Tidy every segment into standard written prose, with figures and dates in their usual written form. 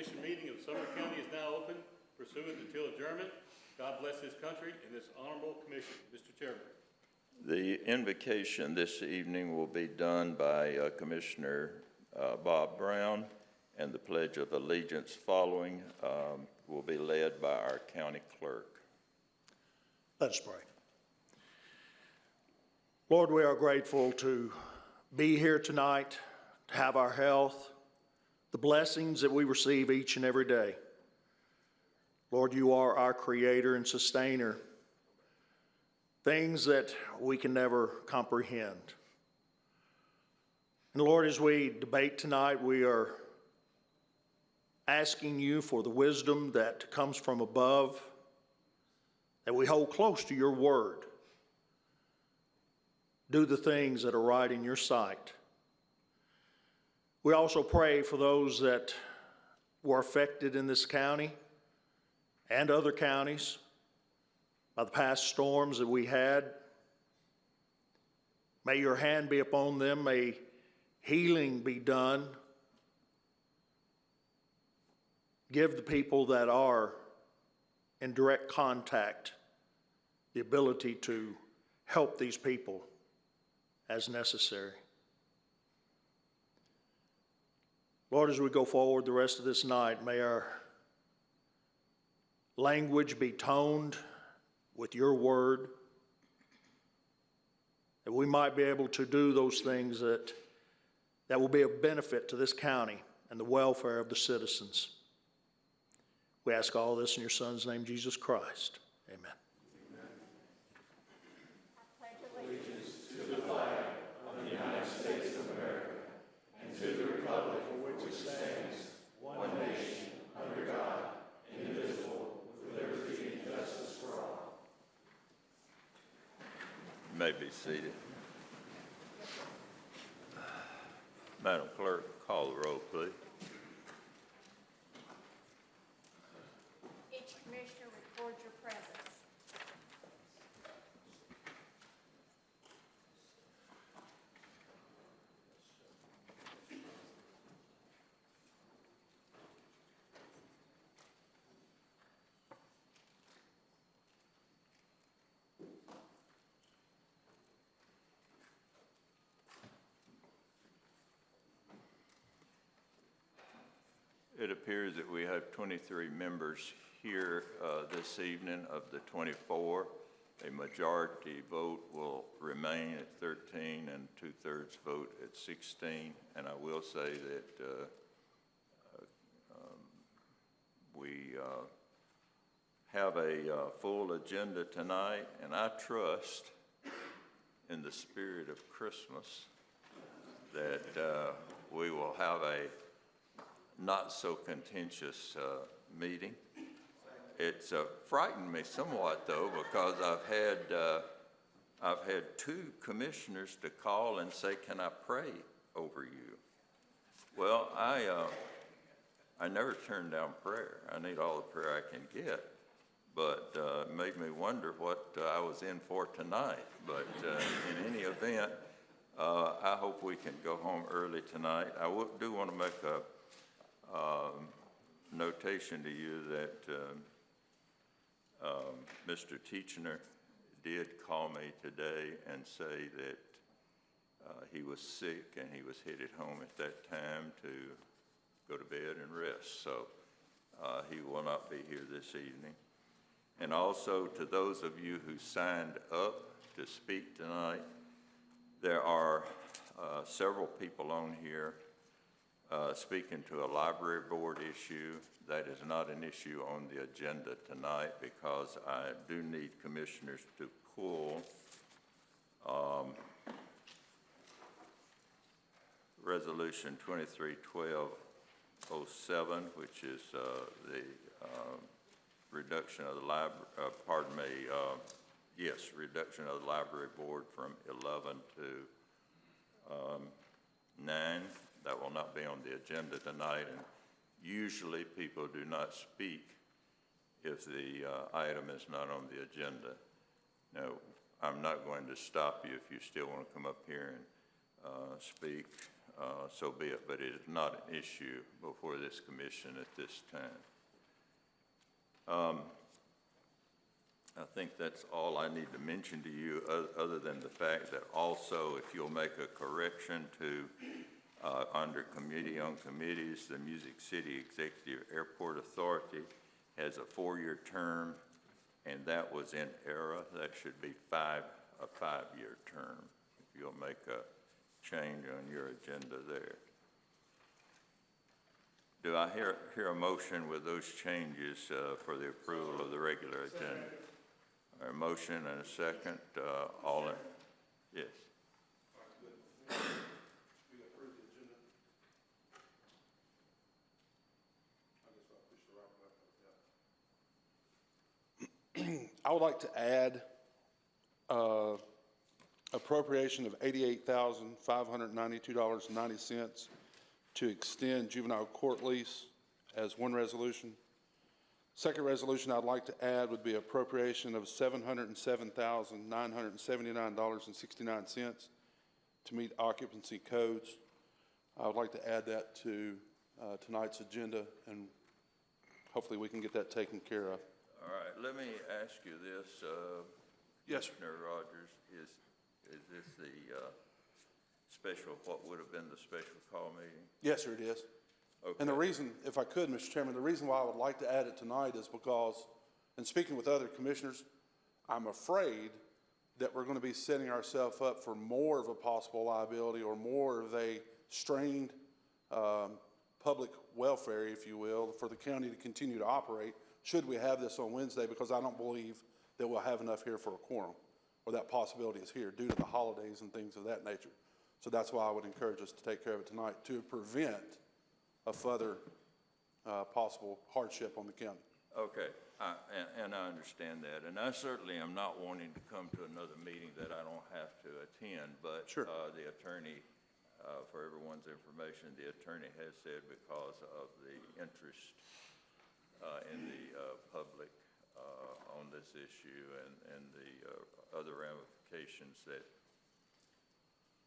Commission meeting of Sumner County is now open pursuant until adjournment. God bless this country and this honorable commission. Mr. Chairman. The invocation this evening will be done by Commissioner Bob Brown, and the Pledge of Allegiance following will be led by our county clerk. Let us pray. Lord, we are grateful to be here tonight, to have our health, the blessings that we receive each and every day. Lord, you are our creator and sustainer, things that we can never comprehend. And Lord, as we debate tonight, we are asking you for the wisdom that comes from above, that we hold close to your word. Do the things that are right in your sight. We also pray for those that were affected in this county and other counties by the past storms that we had. May your hand be upon them. May healing be done. Give the people that are in direct contact the ability to help these people as necessary. Lord, as we go forward the rest of this night, may our language be toned with your word, that we might be able to do those things that will be of benefit to this county and the welfare of the citizens. We ask all this in your Son's name, Jesus Christ. Amen. May be seated. Madam Clerk, call the roll, please. Each commissioner record your presence. It appears that we have 23 members here this evening of the 24. A majority vote will remain at 13 and 2/3 vote at 16. And I will say that we have a full agenda tonight, and I trust in the spirit of Christmas that we will have a not so contentious meeting. It's frightened me somewhat though, because I've had two commissioners to call and say, "Can I pray over you?" Well, I never turn down prayer. I need all the prayer I can get, but it made me wonder what I was in for tonight. But in any event, I hope we can go home early tonight. I do want to make a notation to you that Mr. Teachner did call me today and say that he was sick and he was headed home at that time to go to bed and rest. So he will not be here this evening. And also to those of you who signed up to speak tonight, there are several people on here speaking to a library board issue. That is not an issue on the agenda tonight because I do need commissioners to pull Resolution 23-1207, which is the reduction of the reduction of the library board from 11 to 9. That will not be on the agenda tonight, and usually people do not speak if the item is not on the agenda. Now, I'm not going to stop you if you still want to come up here and speak. so be it, but it is not an issue before this commission at this time. I think that's all I need to mention to you, other than the fact that also, if you'll make a correction to, under Committee on Committees, the Music City Executive Airport Authority has a 4-year term, and that was in error. That should be a 5-year term, if you'll make a change on your agenda there. Do I hear a motion with those changes for the approval of the regular agenda? A motion and a second, all in, yes. I would like to add appropriation of $88,592.90 to extend juvenile court lease as one resolution. Second resolution I'd like to add would be appropriation of $707,979.69 to meet occupancy codes. I would like to add that to tonight's agenda, and hopefully we can get that taken care of. All right, let me ask you this, Yes, sir. Commissioner Rogers, is this the special, what would have been the special call meeting? Yes, sir, it is. Okay. And the reason, if I could, Mr. Chairman, the reason why I would like to add it tonight is because, in speaking with other commissioners, I'm afraid that we're going to be setting ourselves up for more of a possible liability or more of a strained public welfare, if you will, for the county to continue to operate should we have this on Wednesday, because I don't believe that we'll have enough here for a quorum, or that possibility is here due to the holidays and things of that nature. So that's why I would encourage us to take care of it tonight, to prevent a further possible hardship on the county. Okay, and I understand that, and I certainly am not wanting to come to another meeting that I don't have to attend, but Sure. The attorney, for everyone's information, the attorney has said because of the interest in the public on this issue and the other ramifications, that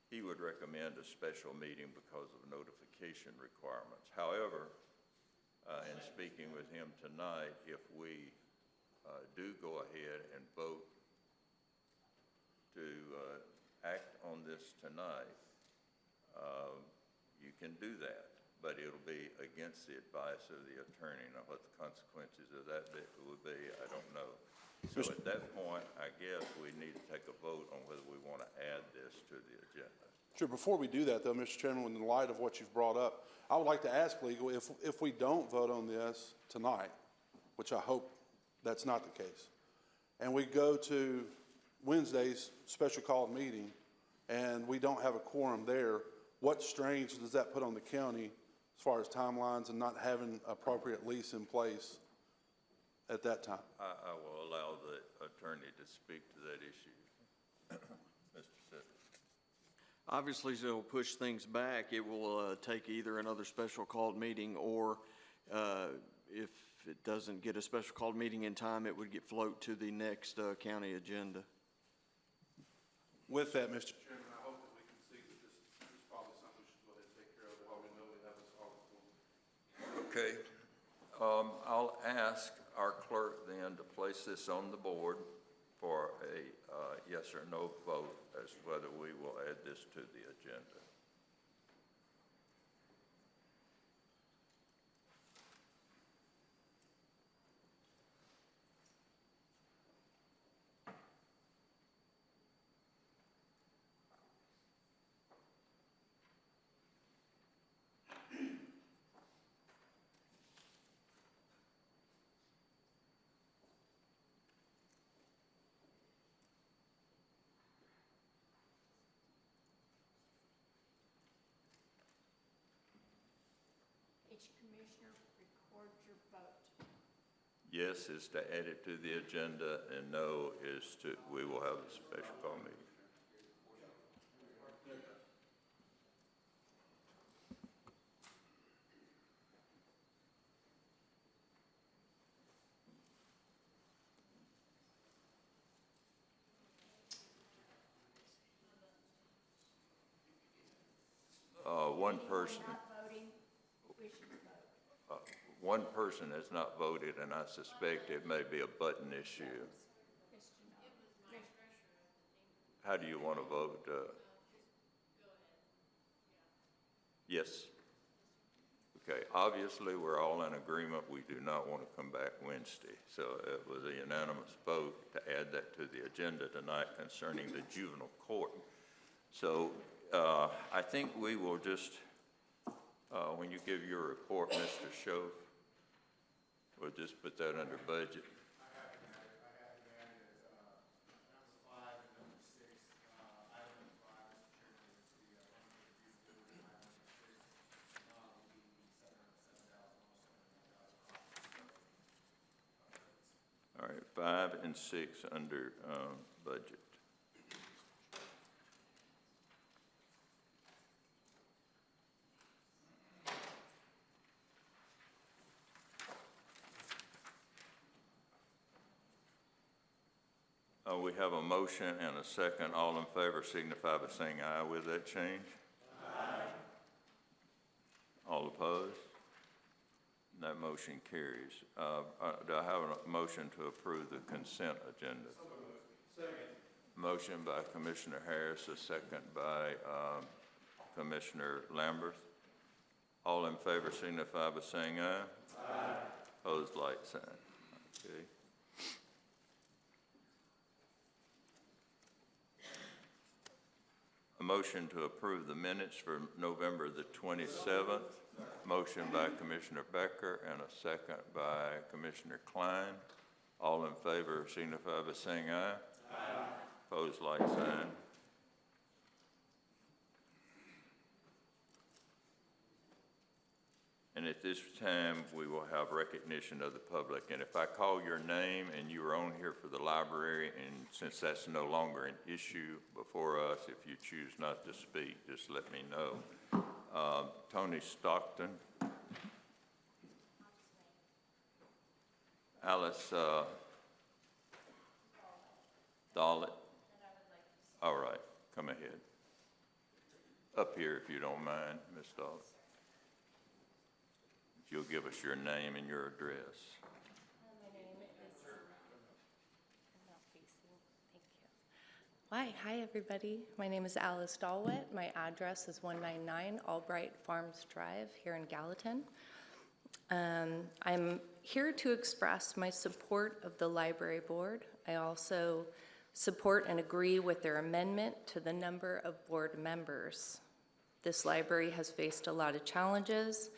he would recommend a special meeting because of notification requirements. However, in speaking with him tonight, if we do go ahead and vote to act on this tonight, you can do that, but it'll be against the advice of the attorney. Now, what the consequences of that would be, I don't know. So at that point, I guess we need to take a vote on whether we want to add this to the agenda. Sure. Before we do that, though, Mr. Chairman, in light of what you've brought up, I would like to ask legal, if we don't vote on this tonight, which I hope that's not the case, and we go to Wednesday's special called meeting and we don't have a quorum there, what strains does that put on the county as far as timelines and not having appropriate lease in place at that time? I will allow the attorney to speak to that issue. Mr. Sitter. Obviously, it'll push things back. It will take either another special called meeting, or if it doesn't get a special called meeting in time, it would get float to the next county agenda. With that, Mr. Chairman, I hope that we can see that this is probably something we should go ahead and take care of while we know we have this article. Okay. I'll ask our clerk then to place this on the board for a yes or no vote as to whether we will add this to the agenda. Each commissioner record your vote. Yes is to add it to the agenda, and no is to, we will have a special call meeting. one person, Not voting, we should vote. one person has not voted, and I suspect it may be a button issue. How do you want to vote? Yes. Okay, obviously, we're all in agreement. We do not want to come back Wednesday. So it was a unanimous vote to add that to the agenda tonight concerning the juvenile court. So I think we will just, when you give your report, Mr. Schoaf, we'll just put that under budget. All right, 5 and 6 under budget. We have a motion and a second. All in favor signify by saying aye with that change. Aye. All opposed? That motion carries. Do I have a motion to approve the consent agenda? Second. Motion by Commissioner Harris, a second by Commissioner Lambert. All in favor signify by saying aye. Aye. Opposed, like sign. Okay. A motion to approve the minutes for November the 27th. Motion by Commissioner Becker and a second by Commissioner Klein. All in favor signify by saying aye. Aye. Opposed, like sign. And at this time, we will have recognition of the public. And if I call your name and you are on here for the library, and since that's no longer an issue before us, if you choose not to speak, just let me know. Tony Stockton. Alice Dollett. All right, come ahead. Up here if you don't mind, Ms. Dollett. You'll give us your name and your address. My name is, I'm not facing, thank you. Hi, everybody. My name is Alice Dalwett. My address is 199 Albright Farms Drive here in Gallatin. I'm here to express my support of the library board. I also support and agree with their amendment to the number of board members. This library has faced a lot of challenges,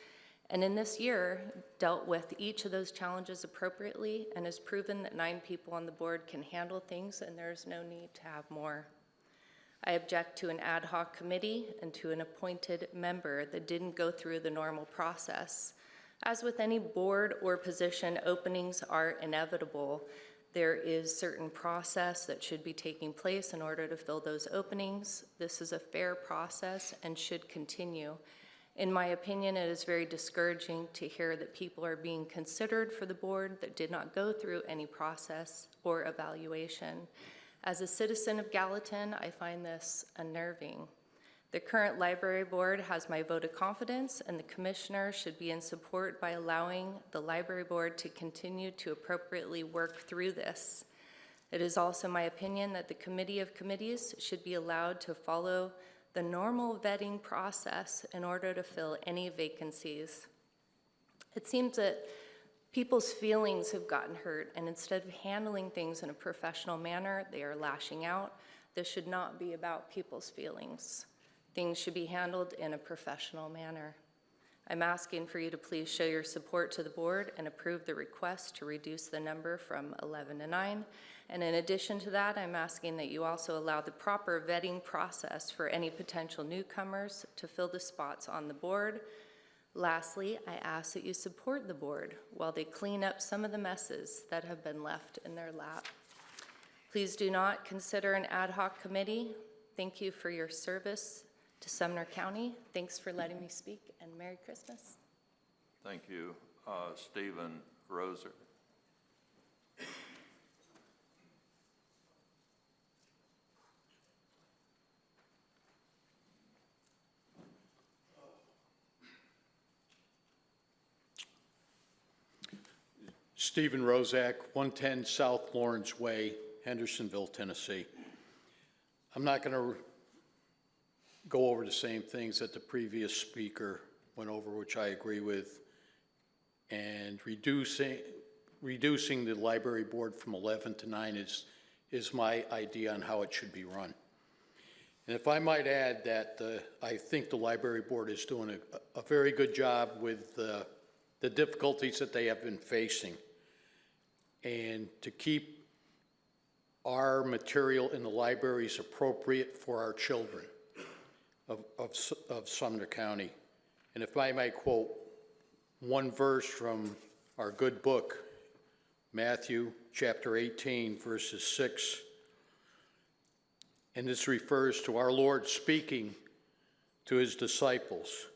and in this year, dealt with each of those challenges appropriately and has proven that 9 people on the board can handle things and there's no need to have more. I object to an ad hoc committee and to an appointed member that didn't go through the normal process. As with any board or position, openings are inevitable. There is certain process that should be taking place in order to fill those openings. This is a fair process and should continue. In my opinion, it is very discouraging to hear that people are being considered for the board that did not go through any process or evaluation. As a citizen of Gallatin, I find this unnerving. The current library board has my vote of confidence, and the commissioner should be in support by allowing the library board to continue to appropriately work through this. It is also my opinion that the committee of committees should be allowed to follow the normal vetting process in order to fill any vacancies. It seems that people's feelings have gotten hurt, and instead of handling things in a professional manner, they are lashing out. This should not be about people's feelings. Things should be handled in a professional manner. I'm asking for you to please show your support to the board and approve the request to reduce the number from 11 to 9. And in addition to that, I'm asking that you also allow the proper vetting process for any potential newcomers to fill the spots on the board. Lastly, I ask that you support the board while they clean up some of the messes that have been left in their lap. Please do not consider an ad hoc committee. Thank you for your service to Sumner County. Thanks for letting me speak, and Merry Christmas. Thank you. Stephen Roser. Stephen Rozak, 110 South Lawrence Way, Hendersonville, Tennessee. I'm not going to go over the same things that the previous speaker went over, which I agree with, and reducing the library board from 11 to 9 is my idea on how it should be run. And if I might add that I think the library board is doing a very good job with the difficulties that they have been facing, and to keep our material in the libraries appropriate for our children of Sumner County. And if I might quote one verse from our good book, Matthew chapter 18, verses 6, and this refers to our Lord speaking to his disciples.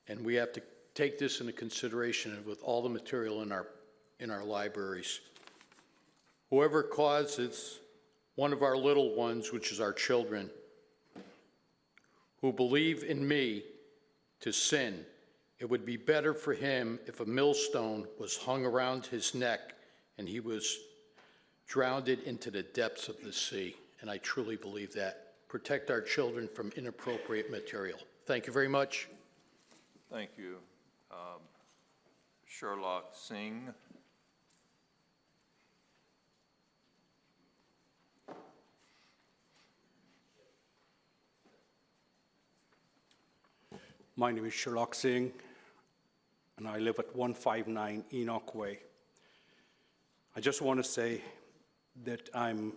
And we have to take this into consideration with all the material in our libraries. Whoever causes one of our little ones, which is our children, who believe in me, to sin, it would be better for him if a millstone was hung around his neck and he was drowned into the depths of the sea. And I truly believe that. Protect our children from inappropriate material. Thank you very much. Thank you. Sherlock Singh. My name is Sherlock Singh, and I live at 159 Enoch Way. I just want to say that I'm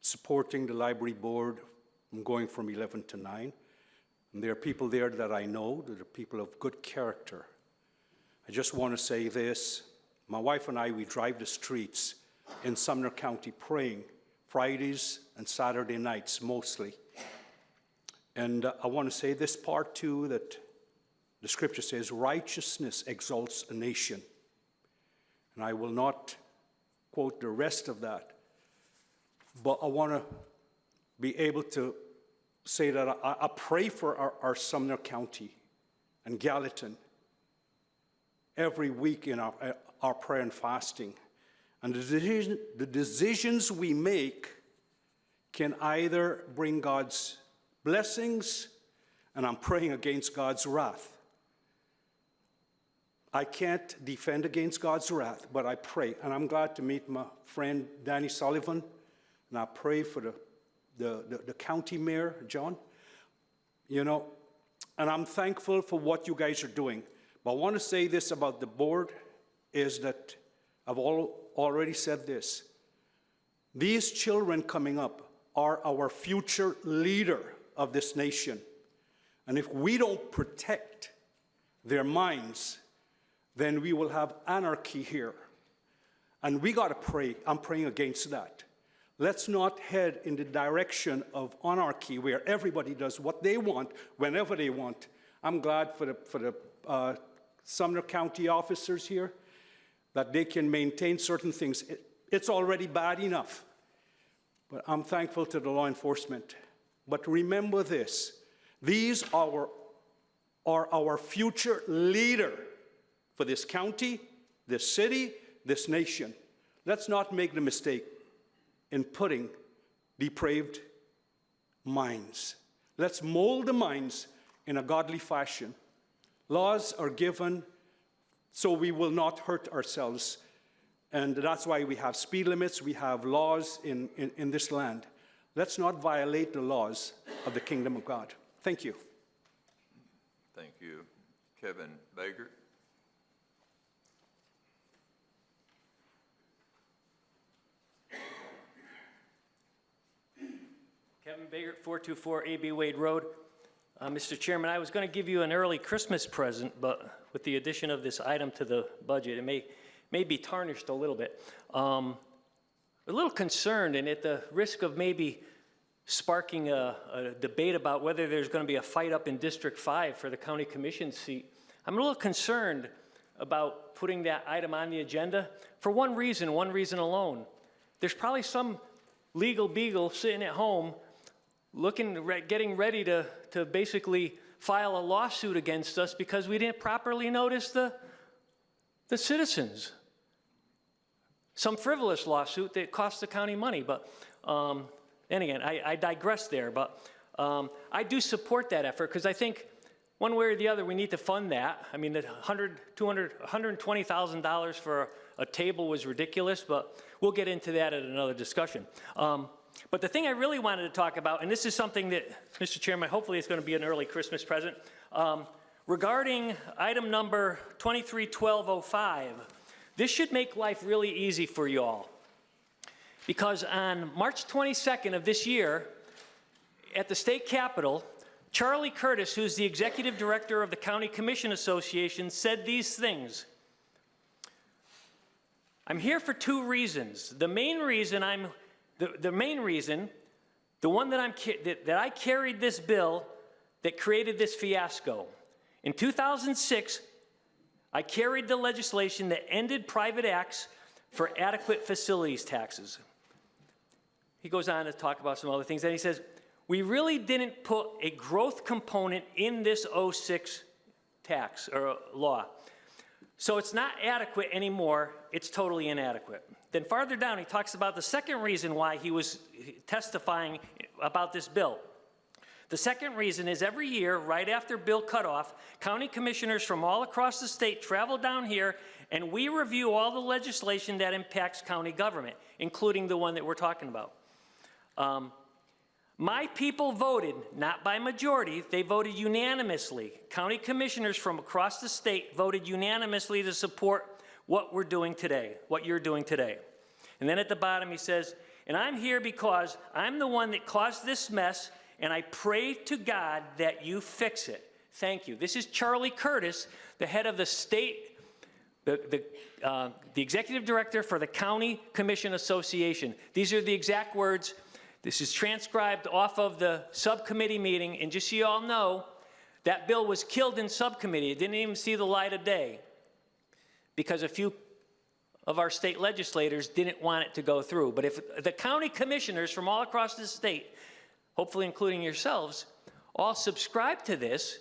supporting the library board. I'm going from 11 to 9. And there are people there that I know, that are people of good character. I just want to say this. My wife and I, we drive the streets in Sumner County praying Fridays and Saturday nights mostly. And I want to say this part too, that the scripture says, righteousness exalts a nation. And I will not quote the rest of that, but I want to be able to say that I pray for our Sumner County and Gallatin every week in our prayer and fasting. And the decisions we make can either bring God's blessings, and I'm praying against God's wrath. I can't defend against God's wrath, but I pray. And I'm glad to meet my friend Danny Sullivan, and I pray for the county mayor, John. You know, and I'm thankful for what you guys are doing. But I want to say this about the board, is that I've already said this. These children coming up are our future leader of this nation. And if we don't protect their minds, then we will have anarchy here. And we got to pray. I'm praying against that. Let's not head in the direction of anarchy where everybody does what they want, whenever they want. I'm glad for the Sumner County officers here that they can maintain certain things. It's already bad enough. But I'm thankful to the law enforcement. But remember this, these are our future leader for this county, this city, this nation. Let's not make the mistake in putting depraved minds. Let's mold the minds in a godly fashion. Laws are given so we will not hurt ourselves. And that's why we have speed limits, we have laws in this land. Let's not violate the laws of the kingdom of God. Thank you. Thank you. Kevin Baker. Kevin Baker, 424 A.B. Wade Road. Mr. Chairman, I was going to give you an early Christmas present, but with the addition of this item to the budget, it may be tarnished a little bit. A little concerned, and at the risk of maybe sparking a debate about whether there's going to be a fight up in District 5 for the county commission seat, I'm a little concerned about putting that item on the agenda for one reason alone. There's probably some legal beagle sitting at home getting ready to basically file a lawsuit against us because we didn't properly notice the the citizens. Some frivolous lawsuit that costs the county money, but, and again, I digress there, but I do support that effort because I think one way or the other we need to fund that. I mean, the $120,000 for a table was ridiculous, but we'll get into that at another discussion. But the thing I really wanted to talk about, and this is something that, Mr. Chairman, hopefully it's going to be an early Christmas present, regarding item number 231205, this should make life really easy for you all. Because on March 22nd of this year, at the state capitol, Charlie Curtis, who's the executive director of the County Commission Association, said these things. I'm here for two reasons. The main reason, the one that I carried this bill that created this fiasco. In 2006, I carried the legislation that ended private acts for adequate facilities taxes. He goes on to talk about some other things, and he says, we really didn't put a growth component in this 06 tax or law. So it's not adequate anymore, it's totally inadequate. Then farther down, he talks about the second reason why he was testifying about this bill. The second reason is every year, right after bill cutoff, county commissioners from all across the state travel down here and we review all the legislation that impacts county government, including the one that we're talking about. My people voted, not by majority, they voted unanimously. County commissioners from across the state voted unanimously to support what we're doing today, what you're doing today. And then at the bottom he says, and I'm here because I'm the one that caused this mess, and I pray to God that you fix it. Thank you. This is Charlie Curtis, the head of the state, the executive director for the County Commission Association. These are the exact words. This is transcribed off of the subcommittee meeting, and just so you all know, that bill was killed in subcommittee. It didn't even see the light of day because a few of our state legislators didn't want it to go through. But if the county commissioners from all across the state, hopefully including yourselves, all subscribe to this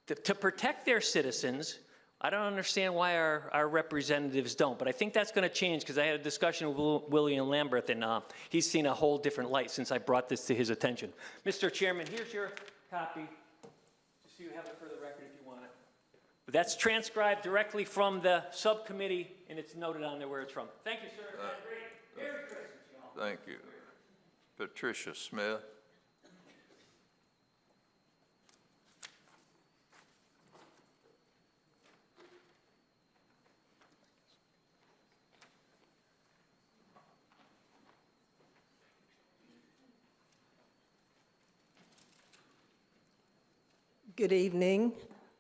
to protect their citizens, I don't understand why our representatives don't, but I think that's going to change because I had a discussion with William Lamberth, and he's seen a whole different light since I brought this to his attention. Mr. Chairman, here's your copy, just so you have it for the record if you want it. But that's transcribed directly from the subcommittee, and it's noted on there where it's from. Thank you, sir. Great. Merry Christmas, y'all. Thank you. Patricia Smith. Good evening.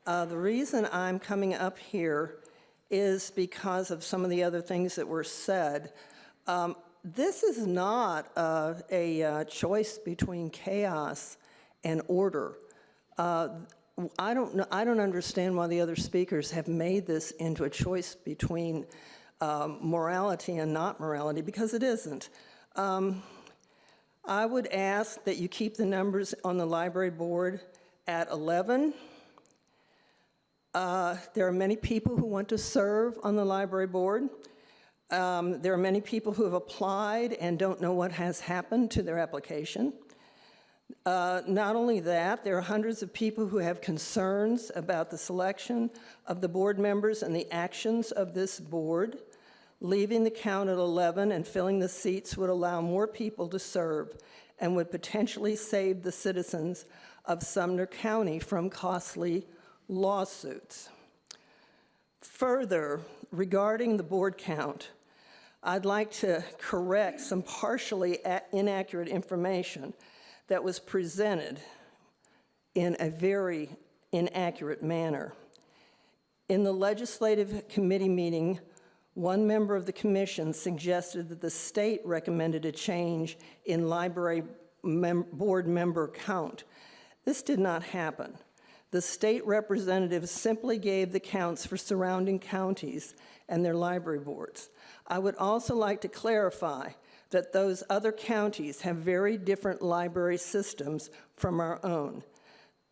The reason I'm coming up here is because of some of the other things that were said. This is not a choice between chaos and order. I don't understand why the other speakers have made this into a choice between morality and not morality, because it isn't. I would ask that you keep the numbers on the library board at 11. There are many people who want to serve on the library board. There are many people who have applied and don't know what has happened to their application. Not only that, there are hundreds of people who have concerns about the selection of the board members and the actions of this board. Leaving the count at 11 and filling the seats would allow more people to serve and would potentially save the citizens of Sumner County from costly lawsuits. Further, regarding the board count, I'd like to correct some partially inaccurate information that was presented in a very inaccurate manner. In the legislative committee meeting, one member of the commission suggested that the state recommended a change in library board member count. This did not happen. The state representatives simply gave the counts for surrounding counties and their library boards. I would also like to clarify that those other counties have very different library systems from our own.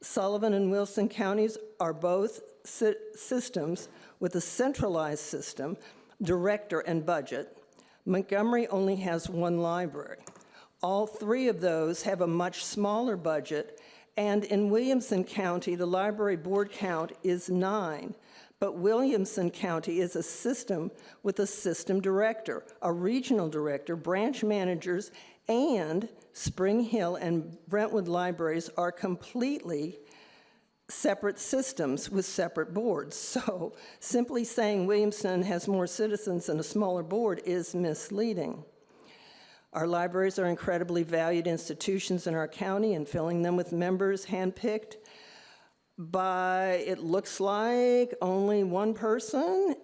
Sullivan and Wilson counties are both systems with a centralized system, director, and budget. Montgomery only has one library. All three of those have a much smaller budget, and in Williamson County, the library board count is 9. But Williamson County is a system with a system director, a regional director, branch managers, and Spring Hill and Brentwood libraries are completely separate systems with separate boards. So simply saying Williamson has more citizens and a smaller board is misleading. Our libraries are incredibly valued institutions in our county, and filling them with members handpicked by, it looks like, only one person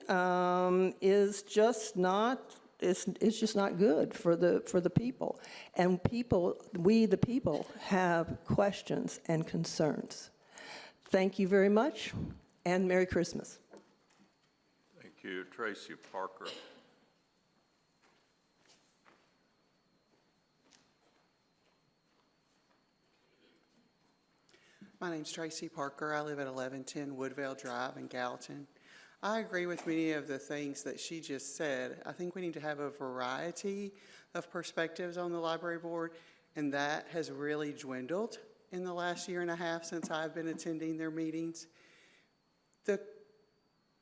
is just not, it's just not good for the people. And we the people have questions and concerns. Thank you very much, and Merry Christmas. Thank you. Tracy Parker. My name's Tracy Parker. I live at 1110 Woodvale Drive in Gallatin. I agree with many of the things that she just said. I think we need to have a variety of perspectives on the library board, and that has really dwindled in the last year and a half since I've been attending their meetings.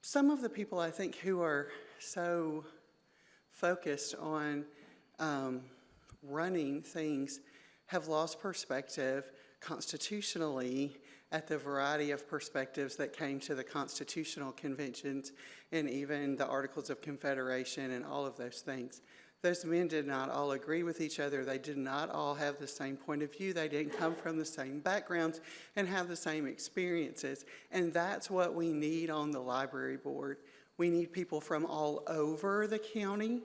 Some of the people I think who are so focused on running things have lost perspective constitutionally at the variety of perspectives that came to the constitutional conventions and even the Articles of Confederation and all of those things. Those men did not all agree with each other. They did not all have the same point of view. They didn't come from the same backgrounds and have the same experiences. And that's what we need on the library board. We need people from all over the county.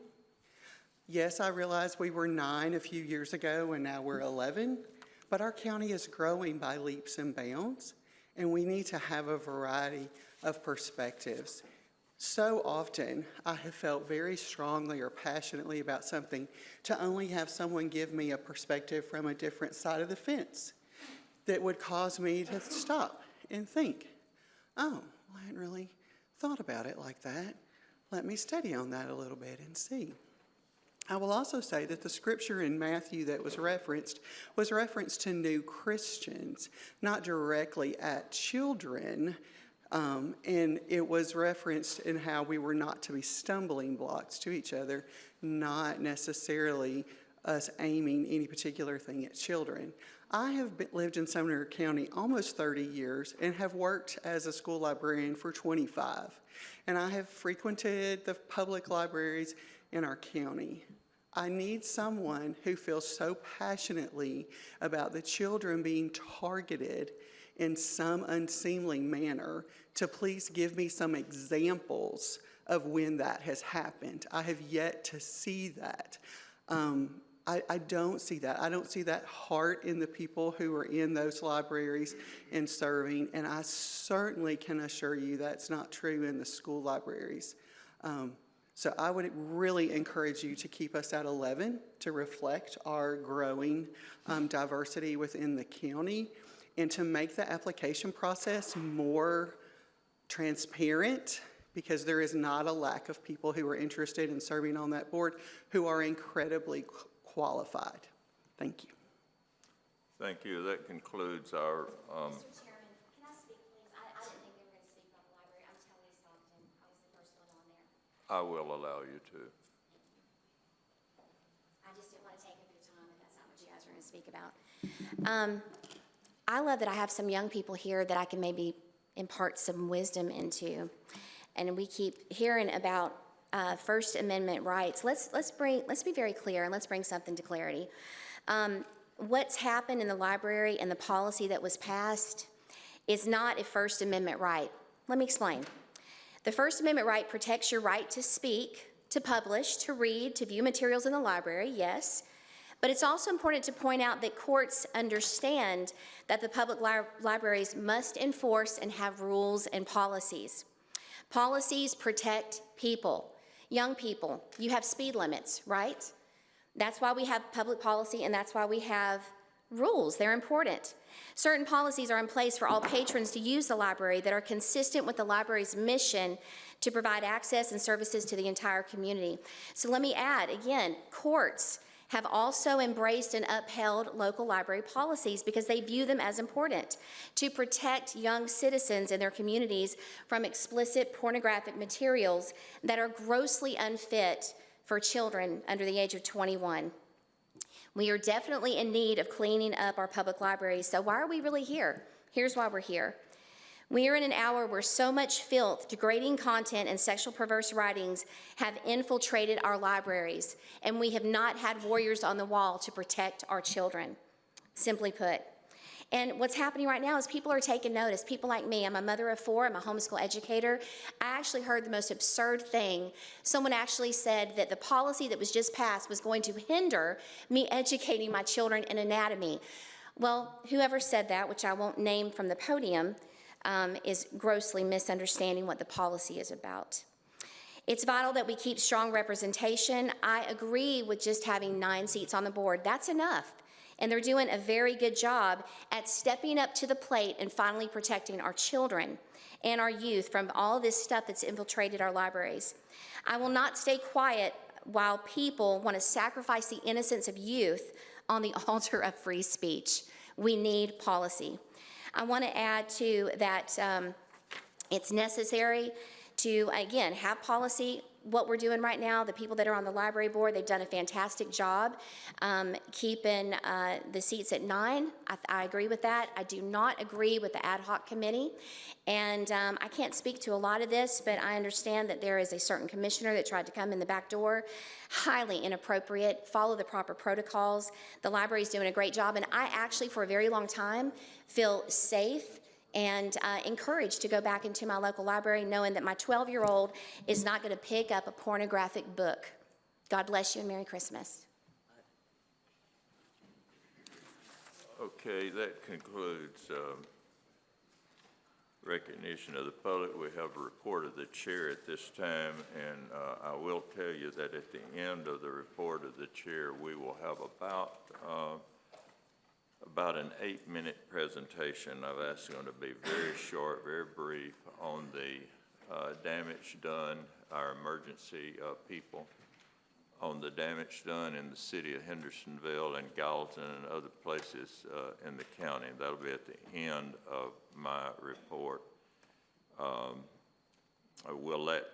Yes, I realize we were 9 a few years ago and now we're 11, but our county is growing by leaps and bounds, and we need to have a variety of perspectives. So often, I have felt very strongly or passionately about something to only have someone give me a perspective from a different side of the fence that would cause me to stop and think, oh, well, I hadn't really thought about it like that. Let me study on that a little bit and see. I will also say that the scripture in Matthew that was referenced to new Christians, not directly at children, and it was referenced in how we were not to be stumbling blocks to each other, not necessarily us aiming any particular thing at children. I have lived in Sumner County almost 30 years and have worked as a school librarian for 25. And I have frequented the public libraries in our county. I need someone who feels so passionately about the children being targeted in some unseemly manner to please give me some examples of when that has happened. I have yet to see that. I don't see that. I don't see that heart in the people who are in those libraries and serving, and I certainly can assure you that's not true in the school libraries. So I would really encourage you to keep us at 11 to reflect our growing diversity within the county and to make the application process more transparent, because there is not a lack of people who are interested in serving on that board who are incredibly qualified. Thank you. Thank you. That concludes our Mr. Chairman, can I speak, please? I didn't think they were going to speak on the library. I'm Kelly Stockton. I was the first one on there. I will allow you to. I just didn't want to take up your time if that's not what you guys were going to speak about. I love that I have some young people here that I can maybe impart some wisdom into. And we keep hearing about First Amendment rights. Let's be very clear, and let's bring something to clarity. What's happened in the library and the policy that was passed is not a First Amendment right. Let me explain. The First Amendment right protects your right to speak, to publish, to read, to view materials in the library, yes. But it's also important to point out that courts understand that the public libraries must enforce and have rules and policies. Policies protect people, young people. You have speed limits, right? That's why we have public policy, and that's why we have rules. They're important. Certain policies are in place for all patrons to use the library that are consistent with the library's mission to provide access and services to the entire community. So let me add, again, courts have also embraced and upheld local library policies because they view them as important to protect young citizens in their communities from explicit pornographic materials that are grossly unfit for children under the age of 21. We are definitely in need of cleaning up our public libraries. So why are we really here? Here's why we're here. We are in an hour where so much filth, degrading content, and sexual perverse writings have infiltrated our libraries, and we have not had warriors on the wall to protect our children, simply put. And what's happening right now is people are taking notice. People like me, I'm a mother of 4, I'm a homeschool educator. I actually heard the most absurd thing. Someone actually said that the policy that was just passed was going to hinder me educating my children in anatomy. Well, whoever said that, which I won't name from the podium, is grossly misunderstanding what the policy is about. It's vital that we keep strong representation. I agree with just having 9 seats on the board. That's enough. And they're doing a very good job at stepping up to the plate and finally protecting our children and our youth from all this stuff that's infiltrated our libraries. I will not stay quiet while people want to sacrifice the innocence of youth on the altar of free speech. We need policy. I want to add, too, that it's necessary to, again, have policy. What we're doing right now, the people that are on the library board, they've done a fantastic job keeping the seats at 9. I agree with that. I do not agree with the ad hoc committee. And I can't speak to a lot of this, but I understand that there is a certain commissioner that tried to come in the back door. Highly inappropriate. Follow the proper protocols. The library is doing a great job. And I actually, for a very long time, feel safe and encouraged to go back into my local library knowing that my 12-year-old is not going to pick up a pornographic book. God bless you and Merry Christmas. Okay, that concludes recognition of the public. We have a report of the chair at this time, and I will tell you that at the end of the report of the chair, we will have about an 8-minute presentation. I've asked them to be very short, very brief on the damage done, our emergency people, on the damage done in the city of Hendersonville and Gallatin and other places in the county. That'll be at the end of my report. I will let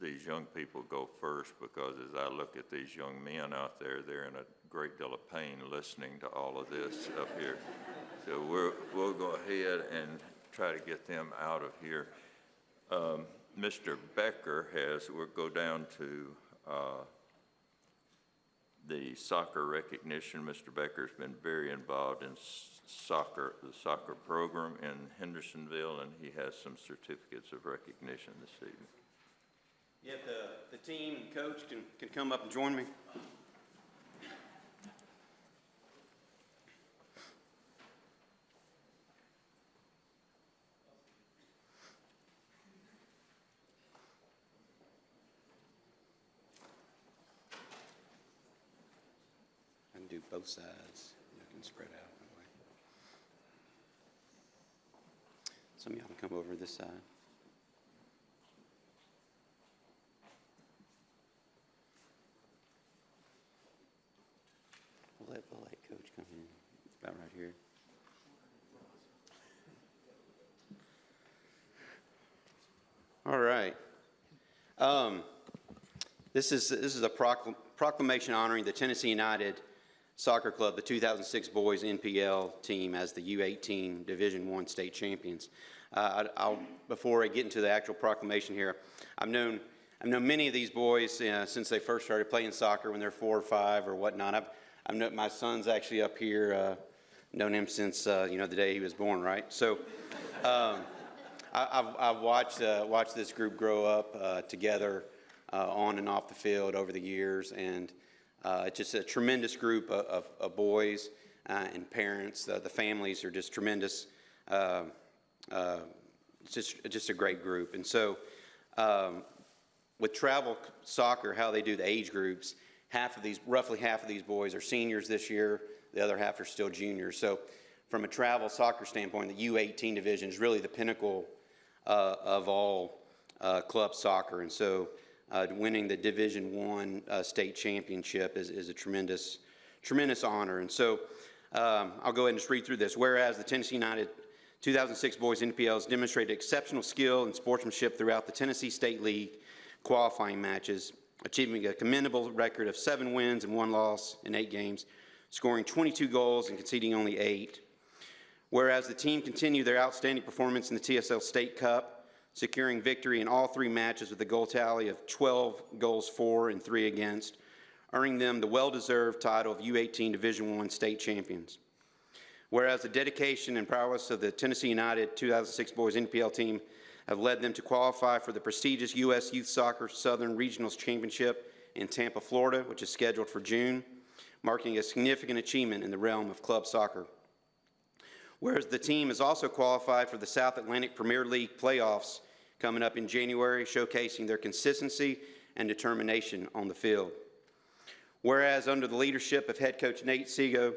these young people go first because as I look at these young men out there, they're in a great deal of pain listening to all of this up here. So we'll go ahead and try to get them out of here. Mr. Becker we'll go down to the soccer recognition. Mr. Becker's been very involved in the soccer program in Hendersonville, and he has some certificates of recognition this evening. Yeah, the team and coach can come up and join me. I can do both sides. You can spread out that way. Some of y'all can come over this side. We'll let Coach come in, about right here. All right. This is a proclamation honoring the Tennessee United Soccer Club, the 2006 boys NPL team, as the U18 Division I state champions. Before I get into the actual proclamation here, I've known many of these boys since they first started playing soccer when they're 4 or 5 or whatnot. I've known my son's actually up here, known him since the day he was born, right? So I've watched this group grow up together on and off the field over the years, and it's just a tremendous group of boys and parents. The families are just tremendous. It's just a great group. And so with travel soccer, how they do the age groups, roughly half of these boys are seniors this year. The other half are still juniors. So from a travel soccer standpoint, the U18 division is really the pinnacle of all club soccer. And so winning the Division I state championship is a tremendous honor. And so I'll go ahead and just read through this. Whereas the Tennessee United 2006 Boys NPLs demonstrated exceptional skill and sportsmanship throughout the Tennessee State League qualifying matches, achieving a commendable record of 7 wins and 1 loss in 8 games, scoring 22 goals and conceding only 8. Whereas the team continued their outstanding performance in the TSL State Cup, securing victory in all 3 matches with a goal tally of 12 goals for and 3 against, earning them the well-deserved title of U18 Division I state champions. Whereas the dedication and prowess of the Tennessee United 2006 Boys NPL team have led them to qualify for the prestigious U.S. Youth Soccer Southern Regionals Championship in Tampa, Florida, which is scheduled for June, marking a significant achievement in the realm of club soccer. Whereas the team has also qualified for the South Atlantic Premier League playoffs coming up in January, showcasing their consistency and determination on the field. Whereas under the leadership of head coach Nate Seago,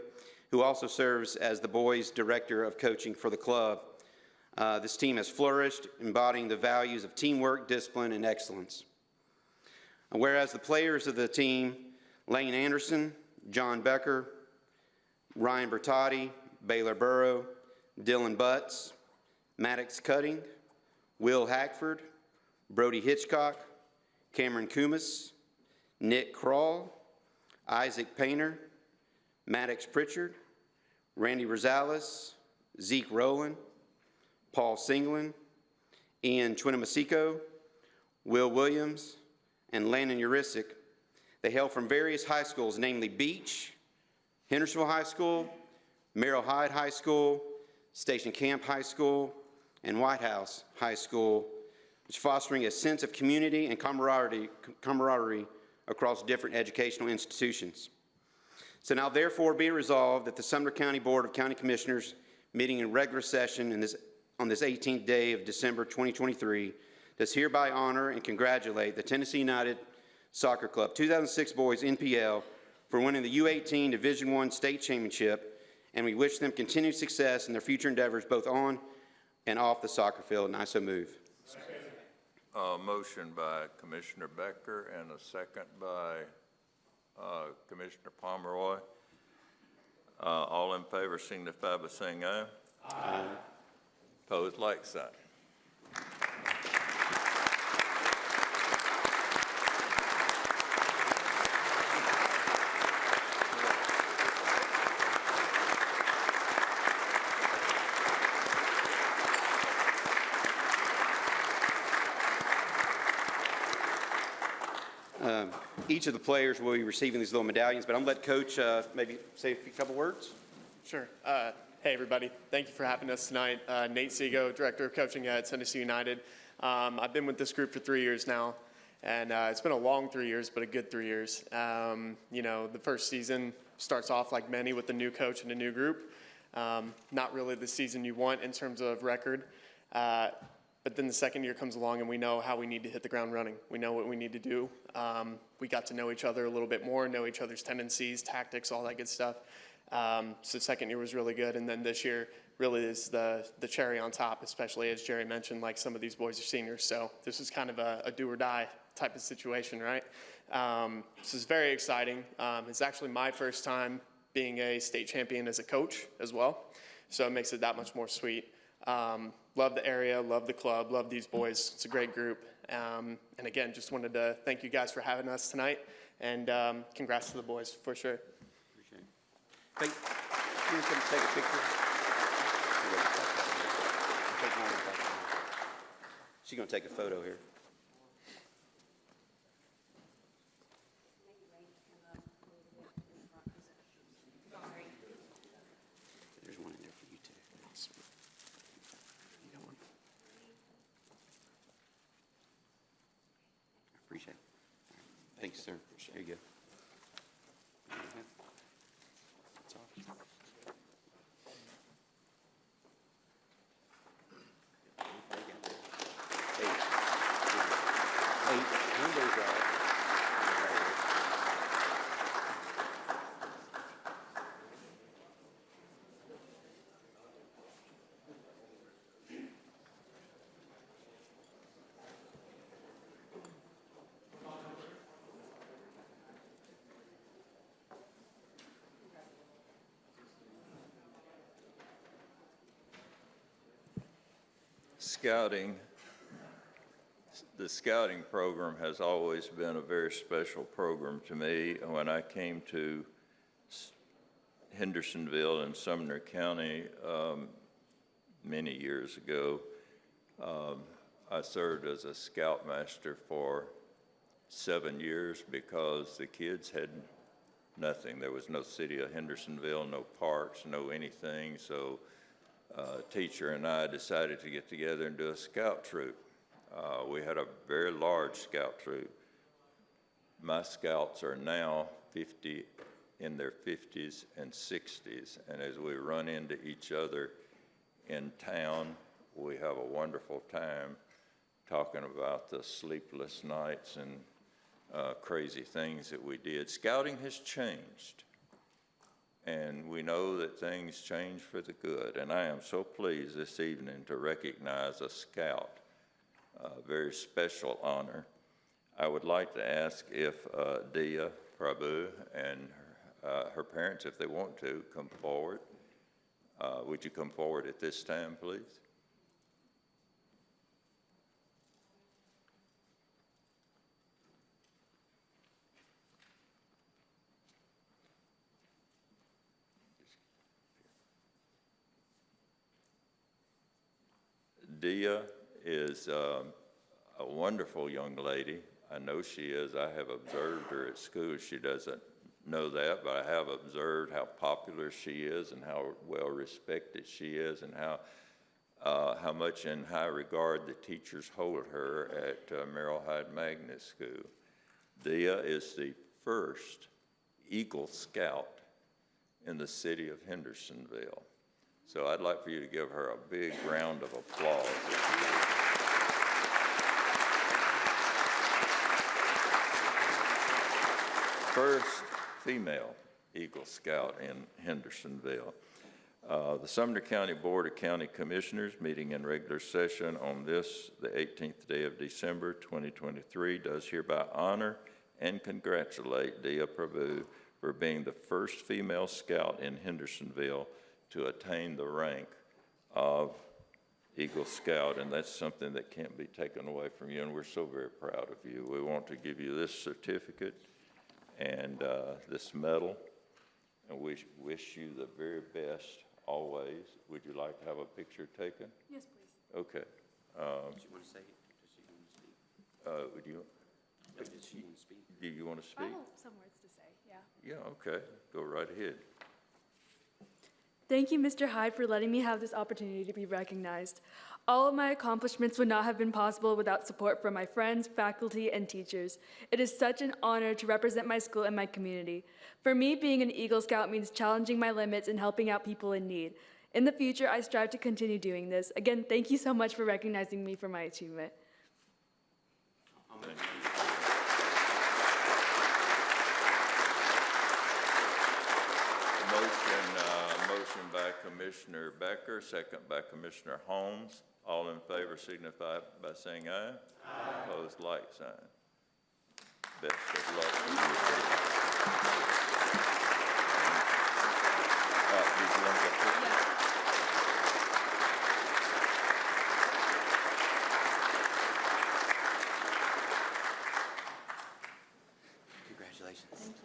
who also serves as the boys' director of coaching for the club, this team has flourished, embodying the values of teamwork, discipline, and excellence. And whereas the players of the team, Lane Anderson, John Becker, Ryan Bertotti, Baylor Burrow, Dylan Butts, Maddox Cutting, Will Hackford, Brody Hitchcock, Cameron Kumis, Nick Krall, Isaac Painter, Maddox Pritchard, Randy Rosales, Zeke Rowland, Paul Singlin, Ian Twinamasico, Will Williams, and Landon Urisic. They hail from various high schools, namely Beach, Hendersonville High School, Merrill Hyde High School, Station Camp High School, and White House High School, which is fostering a sense of community and camaraderie across different educational institutions. So now therefore be resolved that the Sumner County Board of County Commissioners, meeting in regular session on this 18th day of December 2023, does hereby honor and congratulate the Tennessee United Soccer Club 2006 Boys NPL for winning the U18 Division I state championship, and we wish them continued success in their future endeavors both on and off the soccer field, and I so move. Motion by Commissioner Becker and a second by Commissioner Pomeroy. All in favor signify by saying aye. Aye. Opposed, like sign. Each of the players will be receiving these little medallions, but I'm going to let Coach maybe say a couple words. Sure. Hey, everybody. Thank you for having us tonight. Nate Seago, Director of Coaching at Tennessee United. I've been with this group for 3 years now, and it's been a long 3 years, but a good 3 years. You know, the first season starts off like many with a new coach and a new group. Not really the season you want in terms of record. But then the second year comes along and we know how we need to hit the ground running. We know what we need to do. We got to know each other a little bit more, know each other's tendencies, tactics, all that good stuff. So second year was really good. And then this year really is the cherry on top, especially as Jerry mentioned, like some of these boys are seniors. So this is kind of a do or die type of situation, right? This is very exciting. It's actually my first time being a state champion as a coach as well. So it makes it that much more sweet. Love the area, love the club, love these boys. It's a great group. And again, just wanted to thank you guys for having us tonight. And congrats to the boys, for sure. Appreciate it. Hey, you want to take a picture? She's going to take a photo here. There's one in there for you too. You got one? I appreciate it. Thanks, sir. There you go. That's all. scouting, the scouting program has always been a very special program to me. When I came to Hendersonville in Sumner County many years ago, I served as a scoutmaster for 7 years because the kids had nothing. There was no city of Hendersonville, no parks, no anything. So a teacher and I decided to get together and do a scout troop. We had a very large scout troop. My scouts are now in their 50s and 60s, and as we run into each other in town, we have a wonderful time talking about the sleepless nights and crazy things that we did. Scouting has changed, and we know that things change for the good, and I am so pleased this evening to recognize a scout, a very special honor. I would like to ask if Dia Prabhu and her parents, if they want to, come forward. Would you come forward at this time, please? Dia is a wonderful young lady. I know she is. I have observed her at school. She doesn't know that, but I have observed how popular she is and how well respected she is, and how much in high regard the teachers hold her at Merrill Hyde Magnet School. Dia is the first Eagle Scout in the city of Hendersonville. So I'd like for you to give her a big round of applause. First female Eagle Scout in Hendersonville. The Sumner County Board of County Commissioners, meeting in regular session on this, the 18th day of December, 2023, does hereby honor and congratulate Dia Prabhu for being the first female scout in Hendersonville to attain the rank of Eagle Scout, and that's something that can't be taken away from you, and we're so very proud of you. We want to give you this certificate and this medal, and we wish you the very best always. Would you like to have a picture taken? Yes, please. Okay. Does she want to say it? Does she want to speak? Would you? No, does she want to speak? Do you want to I speak? have some words to say, yeah. Yeah, okay. Go right ahead. Thank you, Mr. Hyde, for letting me have this opportunity to be recognized. All of my accomplishments would not have been possible without support from my friends, faculty, and teachers. It is such an honor to represent my school and my community. For me, being an Eagle Scout means challenging my limits and helping out people in need. In the future, I strive to continue doing this. Again, thank you so much for recognizing me for my achievement. Motion by Commissioner Becker, second by Commissioner Holmes. All in favor signify by saying aye. Aye. Opposed, like sign. Best of luck to you. Did you want to get a picture? Congratulations. Thank you.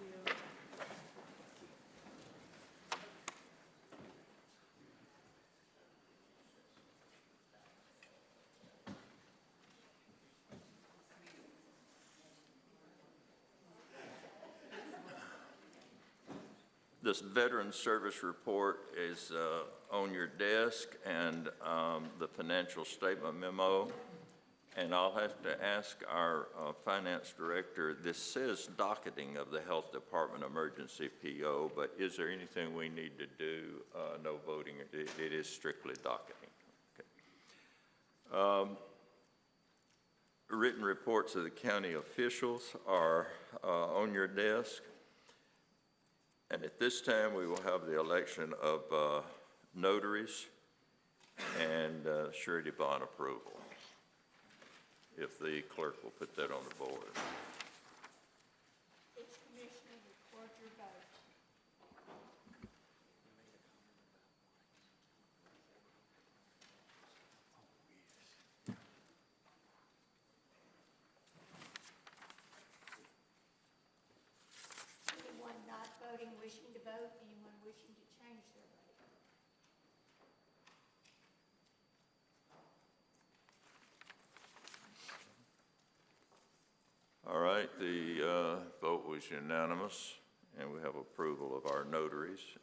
This Veteran Service Report is on your desk, and the financial statement memo. And I'll have to ask our finance director, this says docketing of the Health Department emergency PO, but is there anything we need to do? No voting, it is strictly docketing. Okay. Written reports of the county officials are on your desk. And at this time, we will have the election of notaries and surety bond approval. If the clerk will put that on the board. Each commissioner record your vote. the vote was unanimous, and we have approval of our notaries.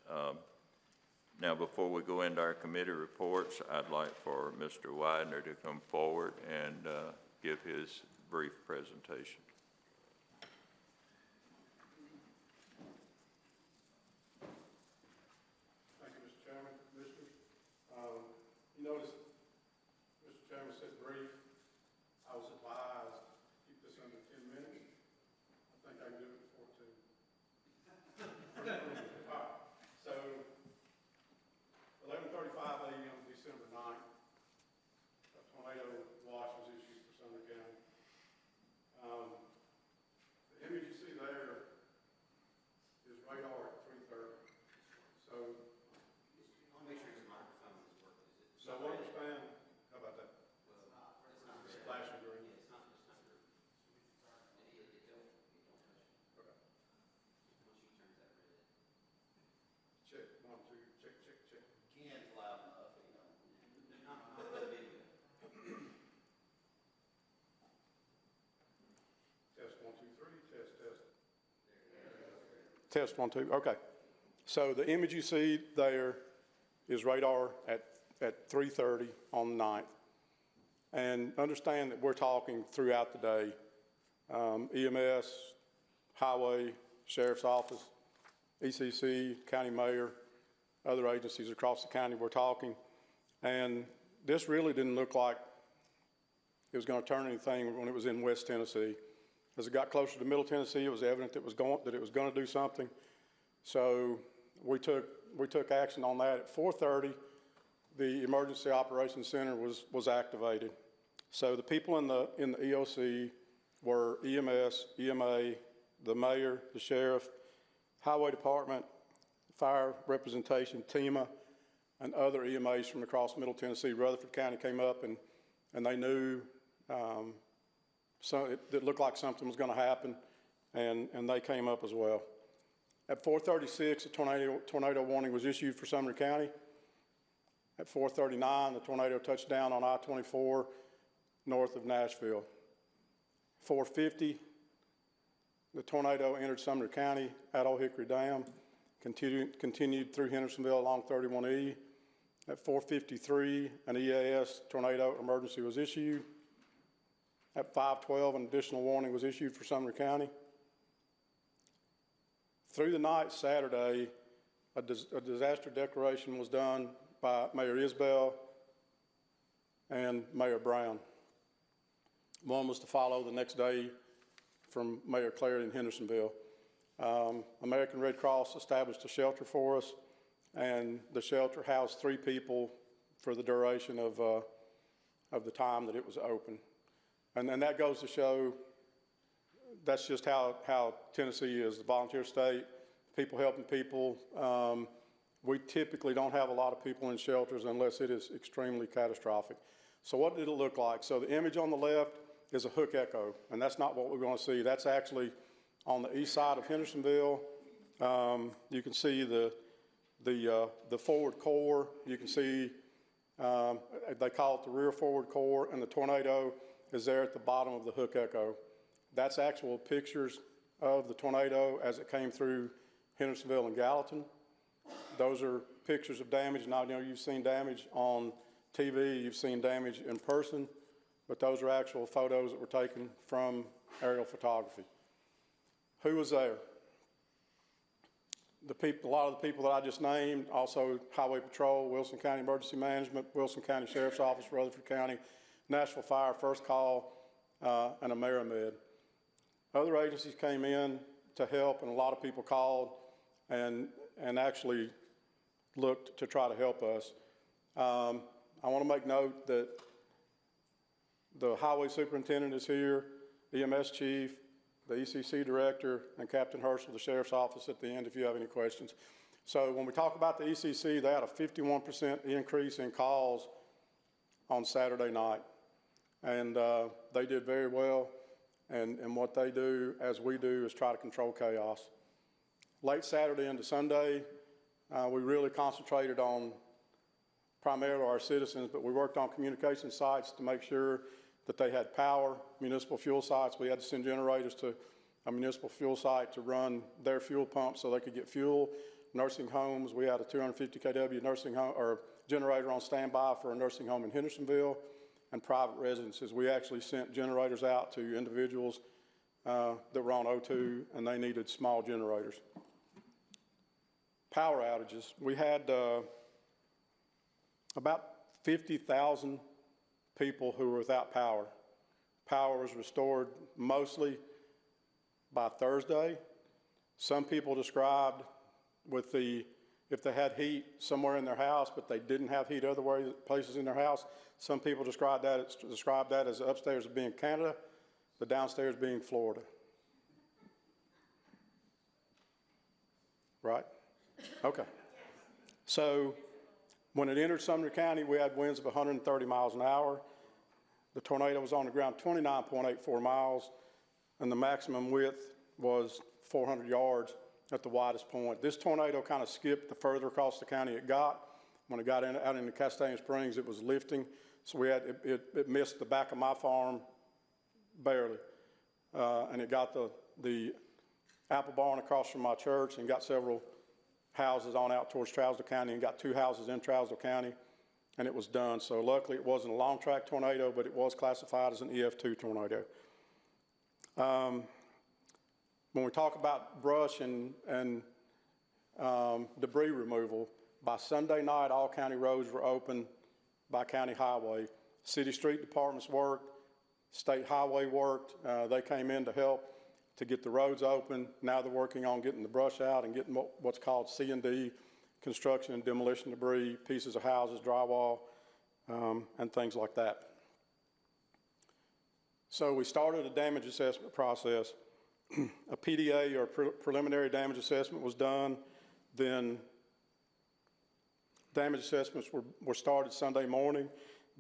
Now, before we go into our committee reports, I'd like for Mr. Widener to come forward and give his brief presentation. Thank you, Mr. Chairman, Commissioners. You notice, Mr. Chairman said brief. I was advised to keep this under 10 minutes. I think I can do it before 2. So, 11:35 a.m. December 9th, a tornado watch was issued for Sumner County. The image you see there is radar at 3:30. So, I'll make sure your microphone is working. so understand, how about that? It's flashing green. Okay. Check, 1, 2, check, check, check. Can't loud enough, you know. Test 1, 2, 3, test, test. Test 1, 2, okay. So the image you see there is radar at 3:30 on the 9th. And understand that we're talking throughout the day. EMS, highway, sheriff's office, ECC, county mayor, other agencies across the county we're talking. And this really didn't look like it was going to turn anything when it was in West Tennessee. As it got closer to Middle Tennessee, it was evident that it was going to do something. So we took action on that. At 4:30, the Emergency Operations Center was activated. So the people in the EOC were EMS, EMA, the mayor, the sheriff, highway department, fire representation, TEMA, and other EMAs from across Middle Tennessee. Rutherford County came up and they knew it looked like something was going to happen, and they came up as well. At 4:36, a tornado warning was issued for Sumner County. At 4:39, the tornado touched down on I-24 north of Nashville. 4:50, the tornado entered Sumner County at Old Hickory Dam, continued through Hendersonville along 31E. At 4:53, an EAS tornado emergency was issued. At 5:12, an additional warning was issued for Sumner County. Through the night Saturday, a disaster declaration was done by Mayor Isbell and Mayor Brown. One was to follow the next day from Mayor Clarity in Hendersonville. American Red Cross established a shelter for us, and the shelter housed 3 people for the duration of the time that it was open. And that goes to show that's just how Tennessee is, the volunteer state, people helping people. We typically don't have a lot of people in shelters unless it is extremely catastrophic. So what did it look like? So the image on the left is a hook echo, and that's not what we're going to see. That's actually on the east side of Hendersonville. You can see the forward core. You can see, they call it the rear forward core, and the tornado is there at the bottom of the hook echo. That's actual pictures of the tornado as it came through Hendersonville and Gallatin. Those are pictures of damage. Now, you know, you've seen damage on TV, you've seen damage in person, but those are actual photos that were taken from aerial photography. Who was there? A lot of the people that I just named, also Highway Patrol, Wilson County Emergency Management, Wilson County Sheriff's Office, Rutherford County, Nashville Fire, First Call, and AmeriMed. Other agencies came in to help, and a lot of people called and actually looked to try to help us. I want to make note that the highway superintendent is here, EMS chief, the ECC director, and Captain Herschel, the sheriff's office at the end if you have any questions. So when we talk about the ECC, they had a 51% increase in calls on Saturday night. And they did very well. And what they do, as we do, is try to control chaos. Late Saturday into Sunday, we really concentrated on primarily our citizens, but we worked on communication sites to make sure that they had power, municipal fuel sites. We had to send generators to a municipal fuel site to run their fuel pumps so they could get fuel. Nursing homes, we had a 250 kW nursing home or generator on standby for a nursing home in Hendersonville, and private residences. We actually sent generators out to individuals that were on O2 and they needed small generators. Power outages, we had about 50,000 people who were without power. Power was restored mostly by Thursday. Some people described if they had heat somewhere in their house, but they didn't have heat other places in their house. Some people described that as the upstairs being Canada, the downstairs being Florida. Right? Okay. So when it entered Sumner County, we had winds of 130 miles an hour. The tornado was on the ground 29.84 miles, and the maximum width was 400 yards at the widest point. This tornado kind of skipped the further across the county it got. When it got out into Castaigne Springs, it was lifting. So it missed the back of my farm barely. And it got the apple barn across from my church and got several houses on out towards Trousdale County and got 2 houses in Trousdale County, and it was done. So luckily it wasn't a long track tornado, but it was classified as an EF2 tornado. When we talk about brush and debris removal, by Sunday night, all county roads were open by county highway. City street departments worked, state highway worked. They came in to help to get the roads open. Now they're working on getting the brush out and getting what's called C&D, construction and demolition debris, pieces of houses, drywall, and things like that. So we started a damage assessment process. A PDA, or preliminary damage assessment, was done. Then damage assessments were started Sunday morning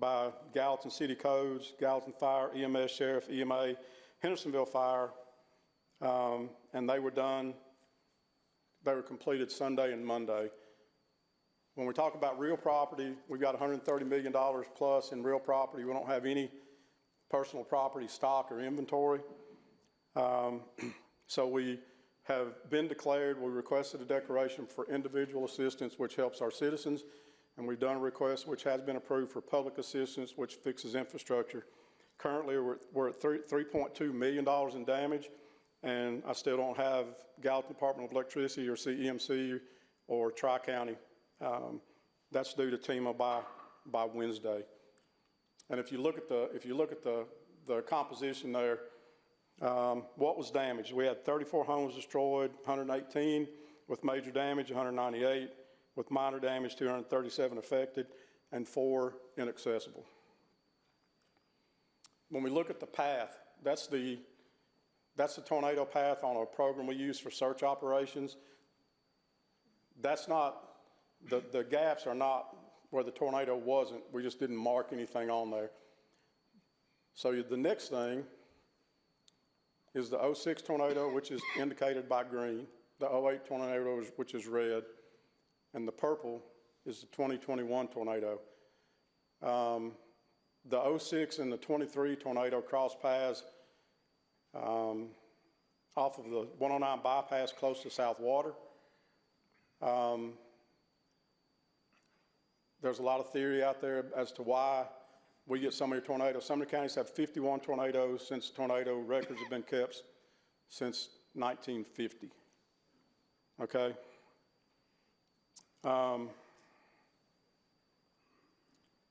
by Gallatin City Codes, Gallatin Fire, EMS, Sheriff, EMA, Hendersonville Fire, and they were done. They were completed Sunday and Monday. When we talk about real property, we've got $130 million plus in real property. We don't have any personal property stock or inventory. So we have been declared. We requested a declaration for individual assistance, which helps our citizens, and we've done a request which has been approved for public assistance, which fixes infrastructure. Currently, we're at $3.2 million in damage, and I still don't have Gallatin Department of Electricity or CEMC or Tri-County. That's due to TEMA by Wednesday. And if you look at the composition there, what was damaged? We had 34 homes destroyed, 118 with major damage, 198 with minor damage, 237 affected, and 4 inaccessible. When we look at the path, that's the tornado path on a program we use for search operations. That's not, the gaps are not where the tornado wasn't. We just didn't mark anything on there. So the next thing is the 06 tornado, which is indicated by green, the 08 tornado, which is red, and the purple is the 2021 tornado. The 06 and the 23 tornado cross paths off of the 109 bypass close to South Water. There's a lot of theory out there as to why we get so many tornadoes. Sumner County's had 51 tornadoes since tornado records have been kept since 1950. Okay?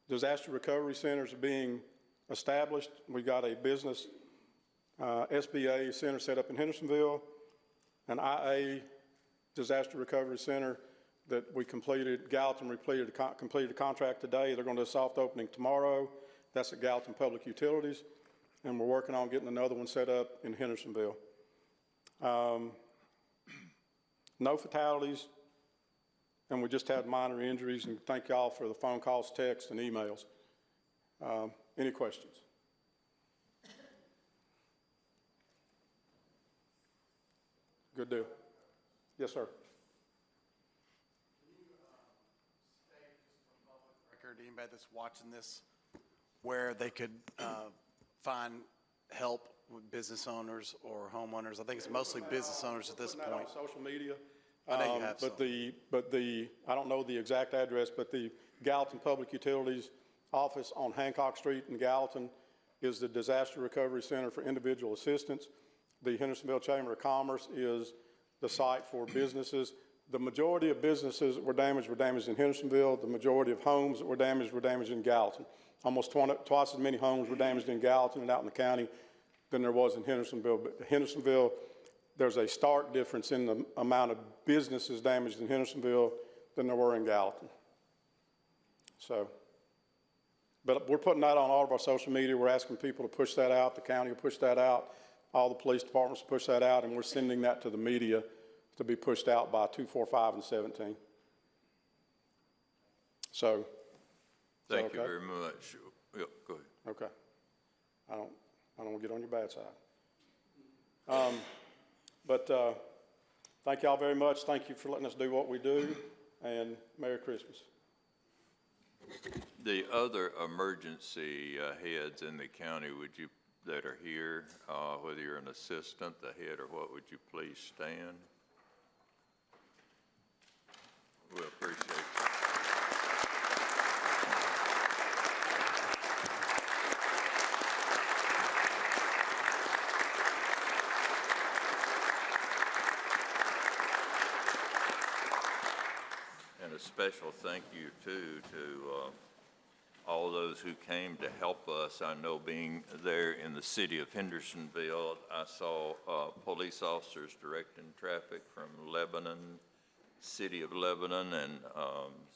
Disaster recovery centers are being established. We got a business SBA center set up in Hendersonville, an IA disaster recovery center that we completed. Gallatin completed a contract today. They're going to do a soft opening tomorrow. That's at Gallatin Public Utilities, and we're working on getting another one set up in Hendersonville. No fatalities, and we just had minor injuries, and thank y'all for the phone calls, texts, and emails. Any questions? Good deal. Yes, sir. To anybody that's watching this, where they could find help with business owners or homeowners. I think it's mostly business owners at this Putting that point. on social media. I know you have some. But I don't know the exact address, but the Gallatin Public Utilities office on Hancock Street in Gallatin is the Disaster Recovery Center for Individual Assistance. The Hendersonville Chamber of Commerce is the site for businesses. The majority of businesses that were damaged in Hendersonville. The majority of homes that were damaged in Gallatin. Almost twice as many homes were damaged in Gallatin and out in the county than there was in Hendersonville. But Hendersonville, there's a stark difference in the amount of businesses damaged in Hendersonville than there were in Gallatin. So, but we're putting that on all of our social media. We're asking people to push that out. The county will push that out. All the police departments will push that out, and we're sending that to the media to be pushed out by 2, 4, 5, and 17. So, Thank you very much. Yeah, go ahead. okay. I don't want to get on your bad side. Thank y'all very much. Thank you for letting us do what we do, and Merry Christmas. The other emergency heads in the county, that are here, whether you're an assistant, the head, or what, would you please stand? We appreciate you. And a special thank you, too, to all those who came to help us. I know being there in the city of Hendersonville, I saw police officers directing traffic from Lebanon, City of Lebanon, and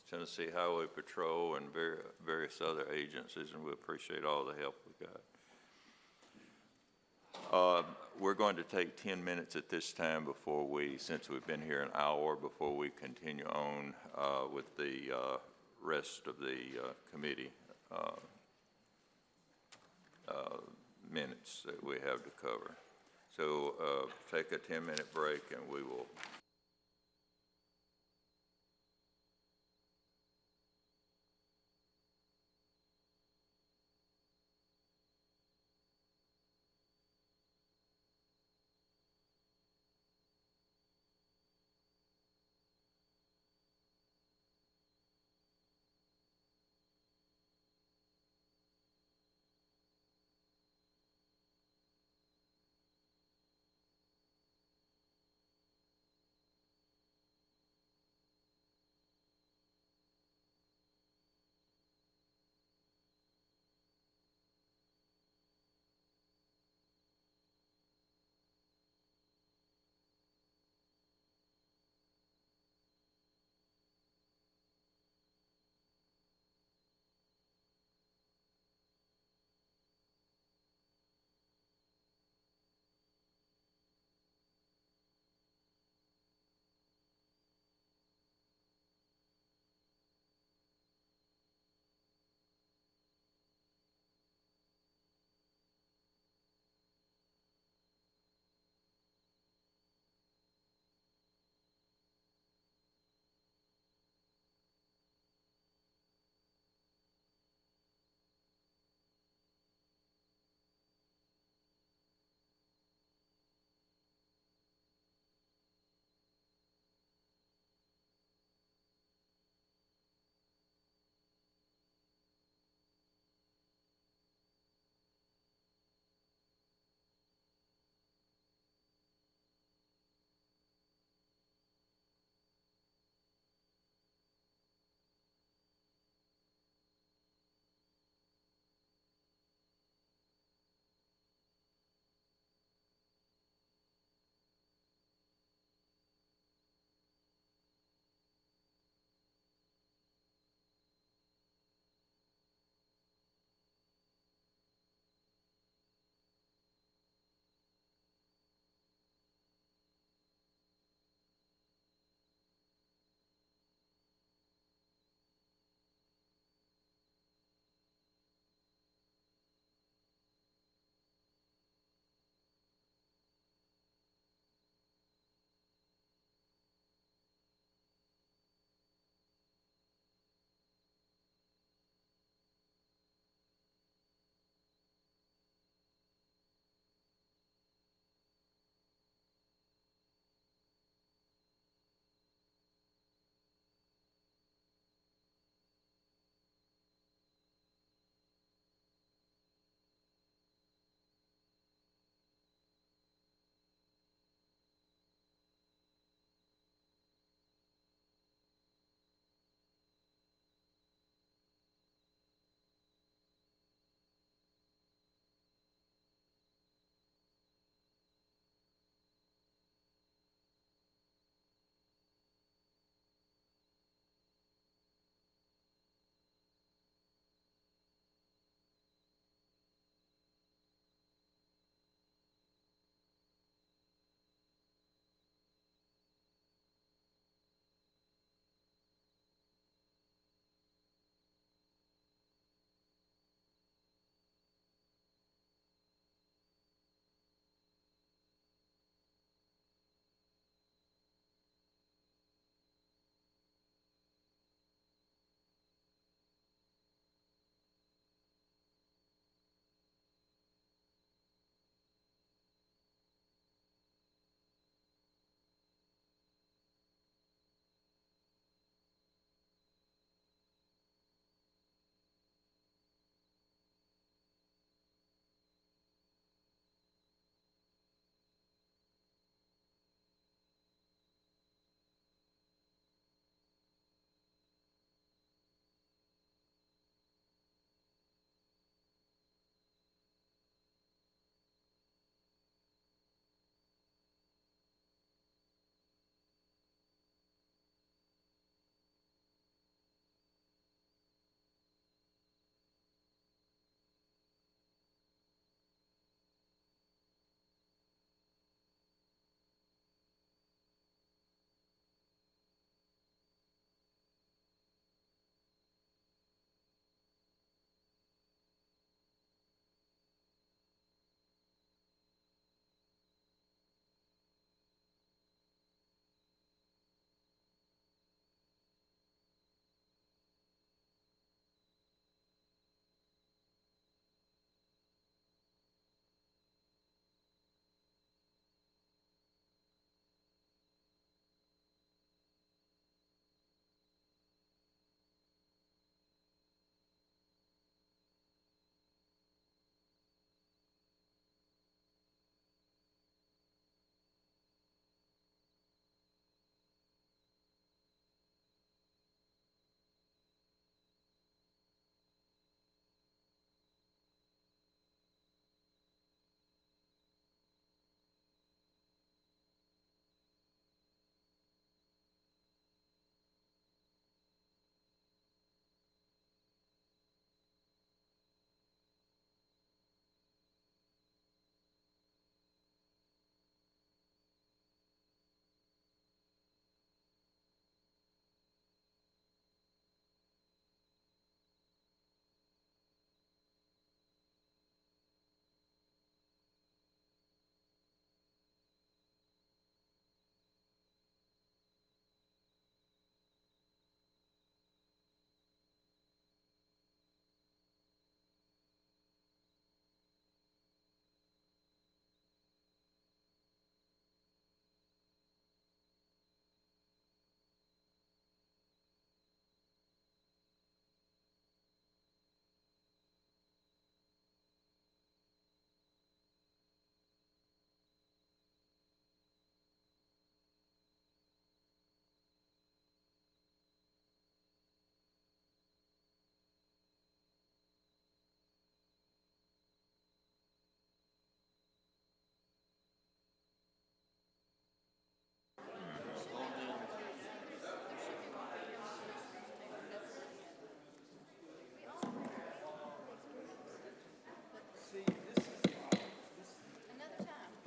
Tennessee Highway Patrol, and various other agencies, and we appreciate all the help we got. We're going to take 10 minutes at this time since we've been here an hour, before we continue on with the rest of the committee minutes that we have to cover. So take a 10-minute break, and we will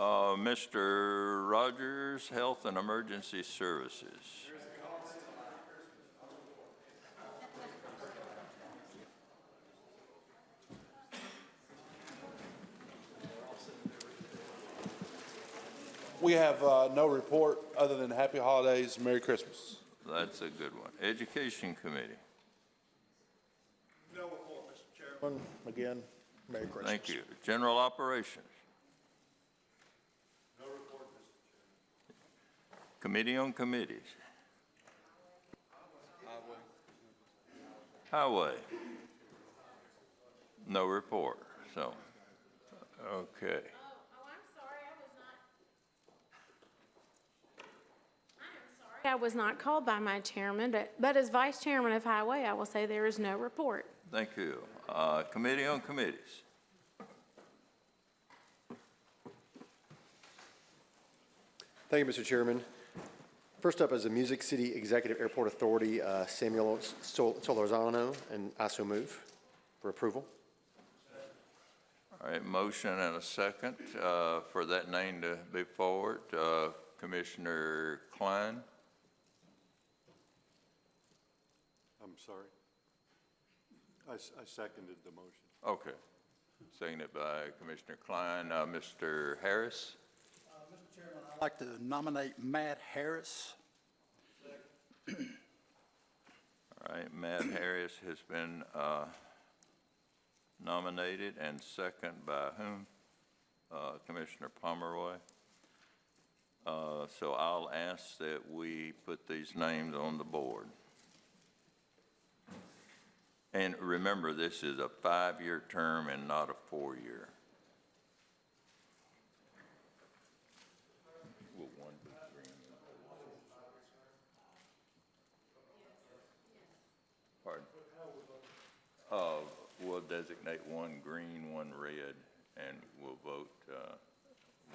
Mr. Rogers, Health and Emergency Services. We have no report other than happy holidays, Merry Christmas. That's a good one. Education Committee. No report, Mr. Chairman. Again, Merry Christmas. Thank you. General Operations. No report, Mr. Chairman. Committee on Committees. Highway. No report, so, okay. I was not called by my chairman, but as vice chairman of Highway, I will say there is no report. Thank you. Committee on Committees. Thank you, Mr. Chairman. First up is the Music City Executive Airport Authority, Samuel Solorzano, and I so move for approval. All right, motion and a second for that name to be forward. Commissioner Klein. I'm sorry. I seconded the motion. Okay. Seconded by Commissioner Klein. Mr. Harris. Mr. Chairman, I'd like to nominate Matt Harris. All right, Matt Harris has been nominated, and second by whom? Commissioner Pomeroy. So I'll ask that we put these names on the board. And remember, this is a 5-year term and not a 4-year. Will one be green? Pardon? We'll designate one green, one red, and we'll vote.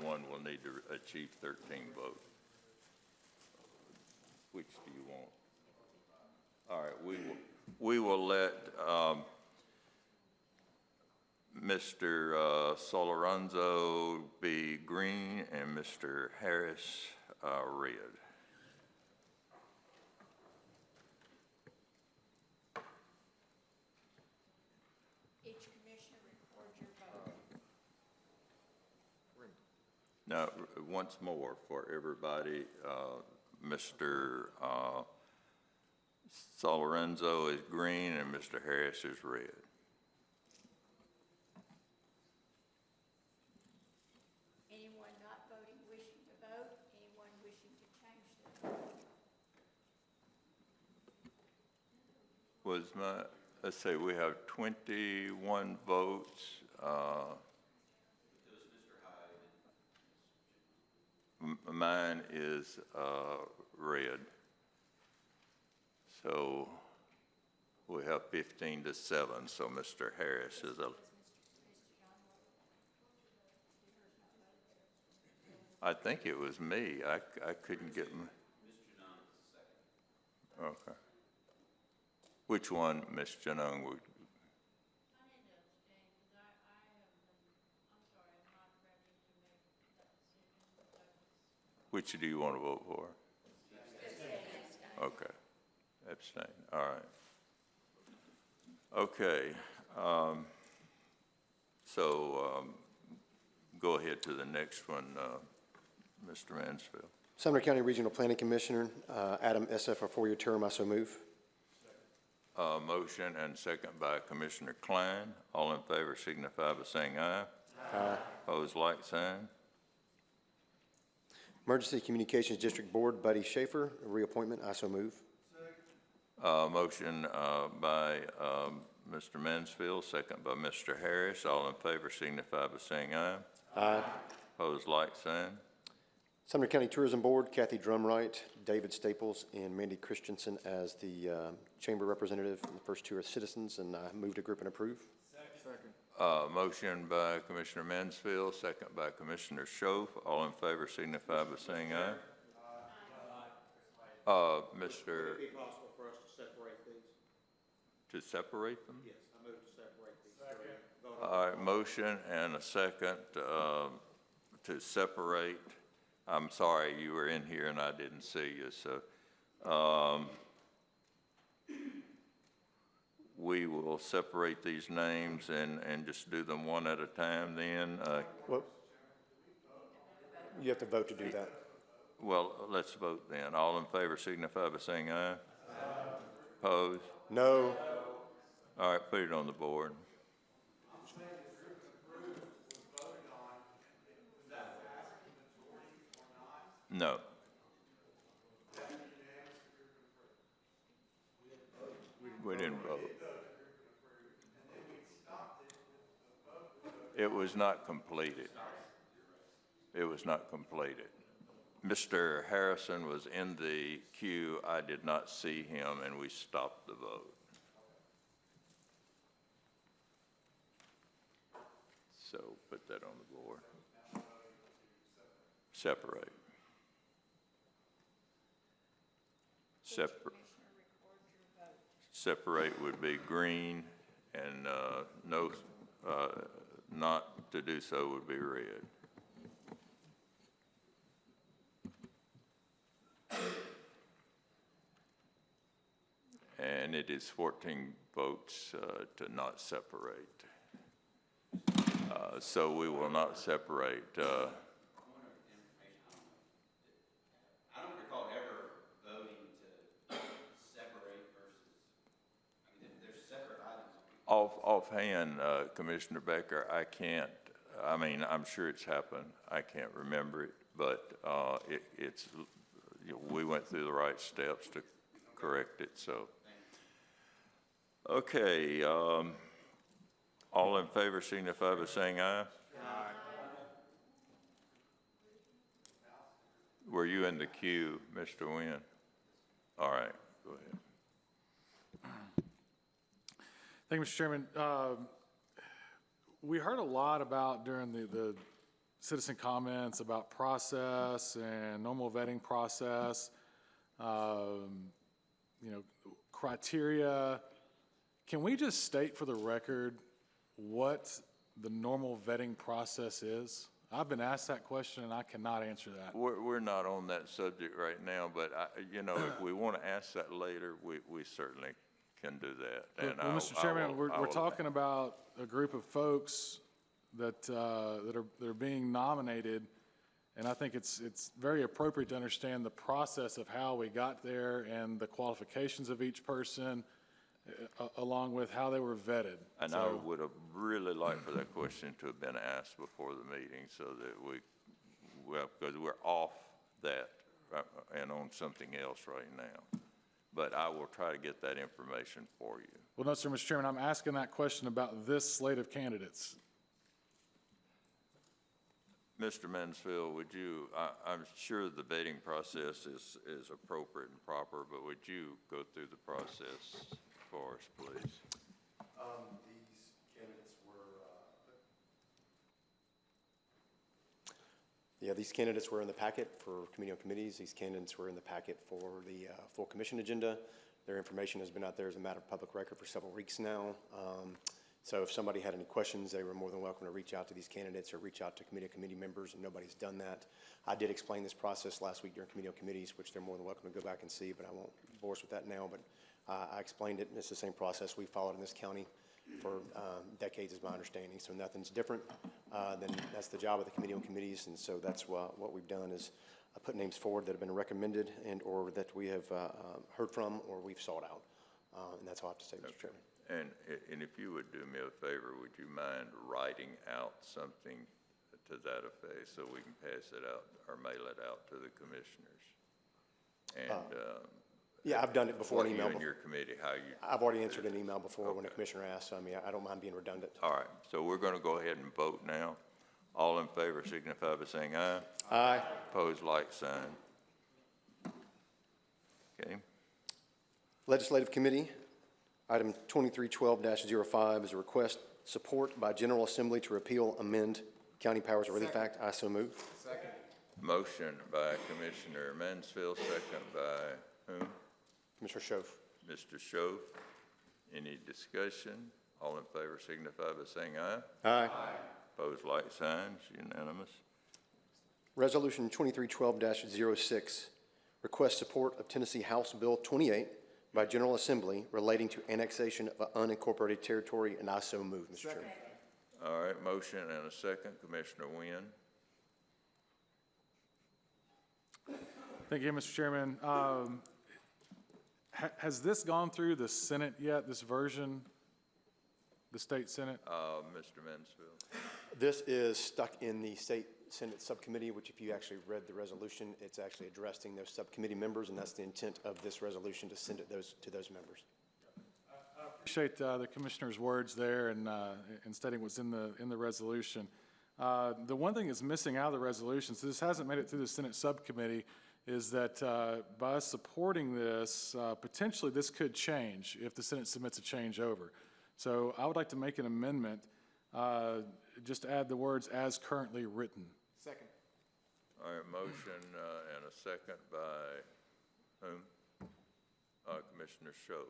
One will need to achieve 13 votes. Which do you want? All right, we will let Mr. Solorzano be green and Mr. Harris red. Each commissioner records your vote. Now, once more for everybody, Mr. Solorzano is green and Mr. Harris is red. Anyone not voting wishing to vote? Anyone wishing to change their vote? Was my, let's say we have 21 votes. Mine is red. So we have 15-7, so Mr. Harris is a... I think it was me. I couldn't get my... Okay. Which one, Ms. Janung, would... Which do you want to vote for? Okay. Abstain. All right. Okay. Go ahead to the next one, Mr. Mansfield. Sumner County Regional Planning Commissioner, Adam Essef, for a 4-year term. I so move. Motion and second by Commissioner Klein. All in favor signify by saying aye. Aye. Opposed, like sign. Emergency Communications District Board, Buddy Schaefer, reappointment. I so move. Motion by Mr. Mansfield, second by Mr. Harris. All in favor signify by saying aye. Aye. Opposed, like sign. Sumner County Tourism Board, Kathy Drumright, David Staples, and Mandy Christensen as the chamber representative. The first two are citizens, and I move to group and approve. Motion by Commissioner Mansfield, second by Commissioner Schoaf. All in favor signify by saying aye. Mr. Would it be possible for us to separate these? To separate them? Yes, I move to separate these. All right, motion and a second to separate. I'm sorry, you were in here and I didn't see you, so we will separate these names and just do them one at a time then. Well, you have to vote to do that. Well, let's vote then. All in favor signify by saying aye. Aye. Opposed? No. All right, put it on the board. No. We didn't vote. It was not completed. It was not completed. Mr. Harrison was in the queue. I did not see him, and we stopped the vote. So put that on the board. Separate. Separate would be green, and no, not to do so would be red. And it is 14 votes to not separate. So we will not separate. I don't recall ever voting to separate versus, I mean, there's separate items. Offhand, Commissioner Becker, I can't, I mean, I'm sure it's happened. I can't remember it, but it's, you know, we went through the right steps to correct it, so. Okay, all in favor signify by saying aye. Aye. Were you in the queue, Mr. Wynn? All right, go ahead. Thank you, Mr. Chairman. We heard a lot about during the citizen comments about process and normal vetting process, you know, criteria. Can we just state for the record what the normal vetting process is? I've been asked that question and I cannot answer that. We're not on that subject right now, but you know, if we want to ask that later, we certainly can do that. And well, Mr. Chairman, we're talking about a group of folks that are being nominated, and I think it's very appropriate to understand the process of how we got there and the qualifications of each person, along with how they were vetted. And I would have really liked for that question to have been asked before the meeting so that because we're off that and on something else right now. But I will try to get that information for you. Well, no, sir, Mr. Chairman, I'm asking that question about this slate of candidates. Mr. Mansfield, would you, I'm sure the vetting process is appropriate and proper, but would you go through the process for us, please? These candidates were, these candidates were in the packet for committee on committees. These candidates were in the packet for the full commission agenda. Their information has been out there as a matter of public record for several weeks now. So if somebody had any questions, they were more than welcome to reach out to these candidates or reach out to committee members, and nobody's done that. I did explain this process last week during committee on committees, which they're more than welcome to go back and see, but I won't bore us with that now. But I explained it, and it's the same process we followed in this county for decades, is my understanding. So nothing's different. Then that's the job of the committee on committees, and so that's what we've done is put names forward that have been recommended and or that we have heard from or we've sought out. And that's all I have to say, Mr. Chairman. And if you would do me a favor, would you mind writing out something to that effect so we can pass it out or mail it out to the commissioners? And yeah, I've done it before in email. You and your committee, how you? I've already answered an email before when a commissioner asked, so I mean, I don't mind being redundant. All right, so we're going to go ahead and vote now. All in favor signify by saying aye. Aye. Opposed, like sign. Okay. Legislative Committee, item 2312-05 is a request support by General Assembly to repeal, amend County Powers of Relief Act. I so move. Second. Motion by Commissioner Mansfield, second by whom? Commissioner Schoaf. Mr. Schoaf. Any discussion? All in favor signify by saying aye. Aye. Opposed, like signs, unanimous. Resolution 2312-06, request support of Tennessee House Bill 28 by General Assembly relating to annexation of unincorporated territory, and I so move, Mr. Chairman. All right, motion and a second. Commissioner Wynn. Thank you, Mr. Chairman. Has this gone through the Senate yet, this version, the state Senate? Mr. Mansfield. This is stuck in the State Senate Subcommittee, which if you actually read the resolution, it's actually addressing those subcommittee members, and that's the intent of this resolution, to send it to those members. I appreciate the commissioner's words there and stating what's in the resolution. The one thing that's missing out of the resolution, so this hasn't made it through the Senate Subcommittee, is that by us supporting this, potentially this could change if the Senate submits a change over. So I would like to make an amendment, just to add the words "as currently written." Second. All right, motion and a second by whom? Commissioner Scho.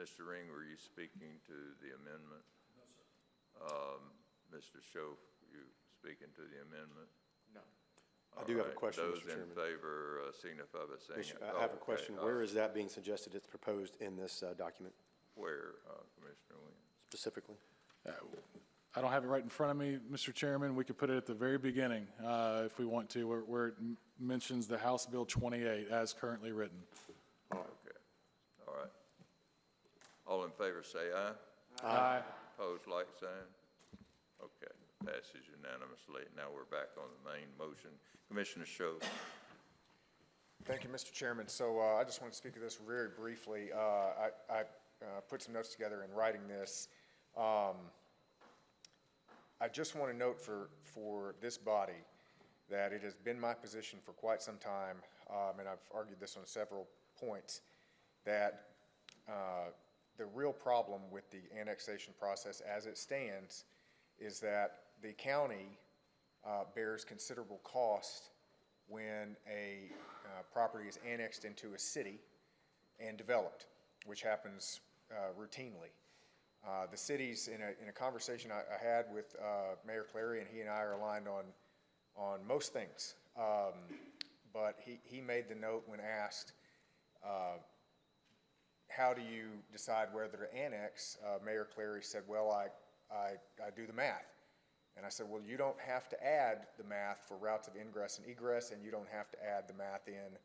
Mr. Ring, were you speaking to the amendment? No, sir. Mr. Scho, you speaking to the amendment? No. I do have a question, Mr. Chairman. Those in favor signify by saying aye. I have a question. Where is that being suggested it's proposed in this document? Where, Commissioner Williams? Specifically? I don't have it right in front of me, Mr. Chairman. We could put it at the very beginning if we want to, where it mentions the House Bill 28 as currently written. Okay. All right. All in favor say aye. Aye. Opposed, like sign. Okay. Passes unanimously. Now we're back on the main motion. Commissioner Scho. Thank you, Mr. Chairman. So I just want to speak to this very briefly. I put some notes together in writing this. I just want to note for this body that it has been my position for quite some time, and I've argued this on several points, that the real problem with the annexation process as it stands is that the county bears considerable cost when a property is annexed into a city and developed, which happens routinely. The cities, in a conversation I had with Mayor Clary, and he and I are aligned on most things, but he made the note when asked, how do you decide whether to annex? Mayor Clary said, well, I do the math. And I said, well, you don't have to add the math for routes of ingress and egress, and you don't have to add the math in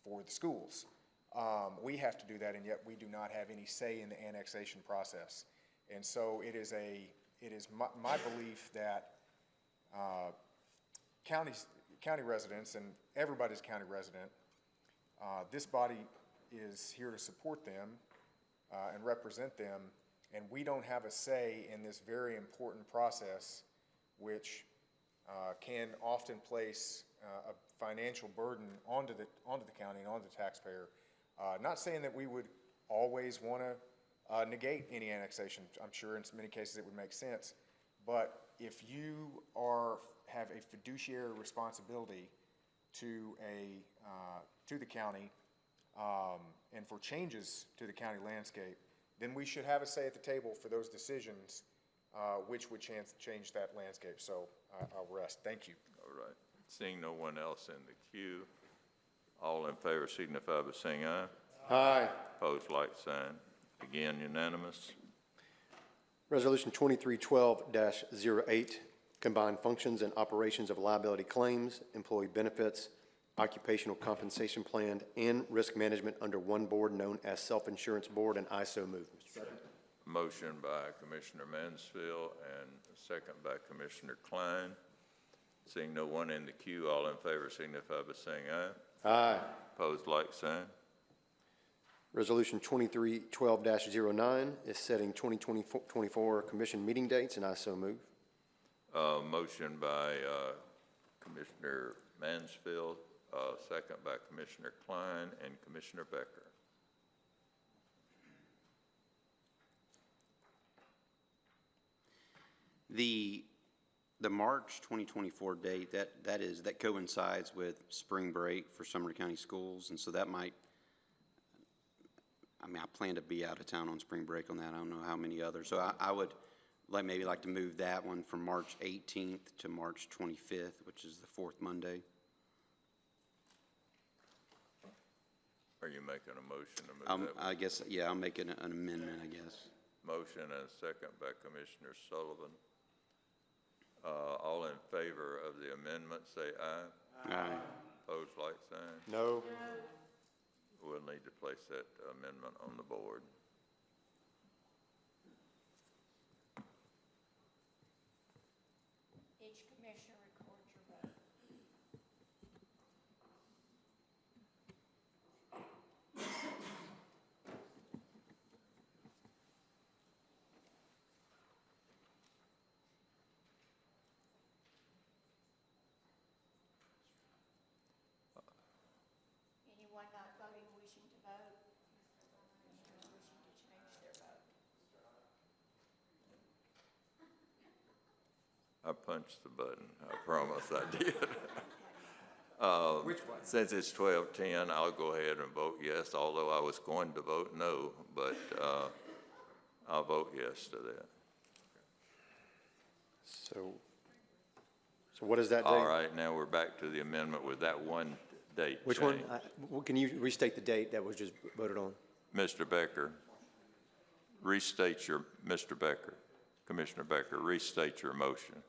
for the schools. We have to do that, and yet we do not have any say in the annexation process. And so it is my belief that county residents, and everybody's county resident, this body is here to support them and represent them, and we don't have a say in this very important process, which can often place a financial burden onto the county and onto the taxpayer. Not saying that we would always want to negate any annexation. I'm sure in many cases it would make sense, but if you have a fiduciary responsibility to the county and for changes to the county landscape, then we should have a say at the table for those decisions which would change that landscape. So I'll rest. Thank you. All right. Seeing no one else in the queue, all in favor signify by saying aye. Aye. Opposed, like sign. Again, unanimous. Resolution 2312-08, combined functions and operations of liability claims, employee benefits, occupational compensation plan, and risk management under one board known as Self-Insurance Board, and I so move, Mr. Chairman. Motion by Commissioner Mansfield and a second by Commissioner Klein. Seeing no one in the queue, all in favor signify by saying aye. Aye. Opposed, like sign. Resolution 2312-09 is setting 2024 commission meeting dates, and I so move. Motion by Commissioner Mansfield, second by Commissioner Klein and Commissioner Becker. The March 2024 date, that coincides with spring break for Sumner County schools, and so that might, I plan to be out of town on spring break on that. I don't know how many others. So I would maybe like to move that one from March 18th to March 25th, which is the fourth Monday. Are you making a motion to move that? I guess, yeah, I'll make an amendment, I guess. Motion and a second by Commissioner Sullivan. All in favor of the amendment, say aye. Aye. Opposed, like sign. No. We'll need to place that amendment on the board. Each commissioner records your vote. Anyone not voting wishing to vote? Commissioners wishing to change their vote? I punched the button. I promise I did. Which one? Since it's 12:10, I'll go ahead and vote yes, although I was going to vote no, but I'll vote yes to that. So what is that date? All right, now we're back to the amendment with that one date Which one? change. Can you restate the date that was just voted on? Mr. Becker, restate your, Mr. Becker, Commissioner Becker, restate your motion.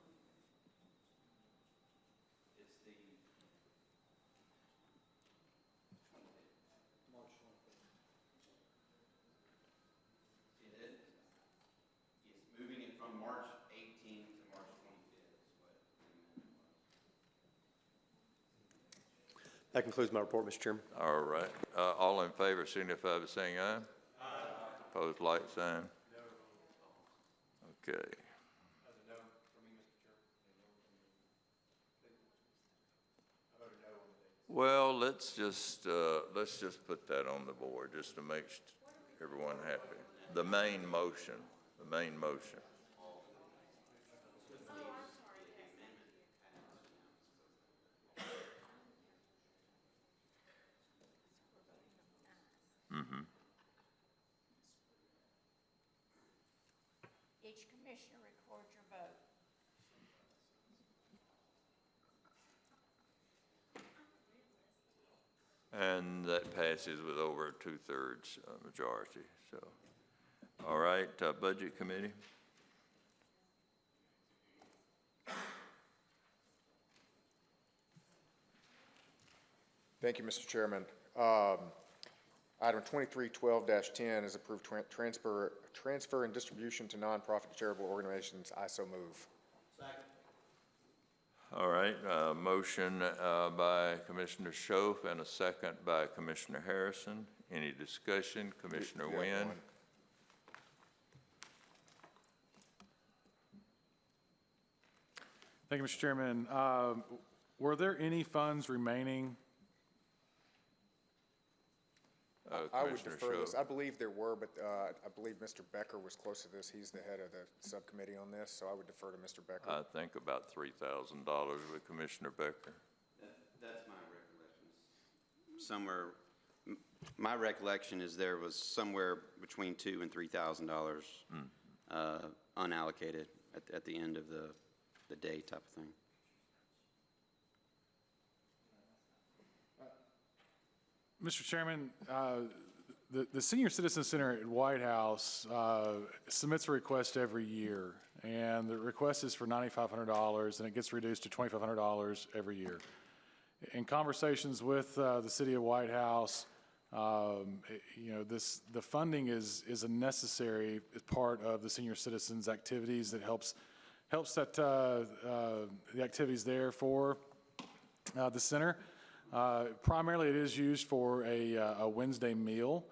Moving it from March 18th to March 25th is what. That concludes my report, Mr. Chairman. All right, all in favor signify by saying aye. Aye. Opposed, like sign. Okay. Well, let's just put that on the board just to make everyone happy. The main motion, the main motion. Mm-hmm. Each commissioner records your vote. And that passes with over a 2/3 majority, so. All right, Budget Committee? Thank you, Mr. Chairman. Item 2312-10 is approved transfer and distribution to nonprofit charitable organizations. I so move. All right, motion by Commissioner Schoaf and a second by Commissioner Harrison. Any discussion? Commissioner You have Wynn? one. Thank you, Mr. Chairman. Were there any funds remaining? I would Commissioner defer this. Schoaf. I believe there were, but I believe Mr. Becker was close to this. He's the head of the subcommittee on this, so I would defer to Mr. Becker. I think about $3,000 with Commissioner Becker. That's my recollection. Somewhere, my recollection is there was somewhere between $2,000 and $3,000 unallocated at the end of the day type of thing. Mr. Chairman, the Senior Citizen Center at White House submits a request every year, and the request is for $9,500, and it gets reduced to $2,500 every year. In conversations with the City of White House, you know, the funding is a necessary part of the senior citizens' activities that helps set the activities there for the center. Primarily, it is used for a Wednesday meal.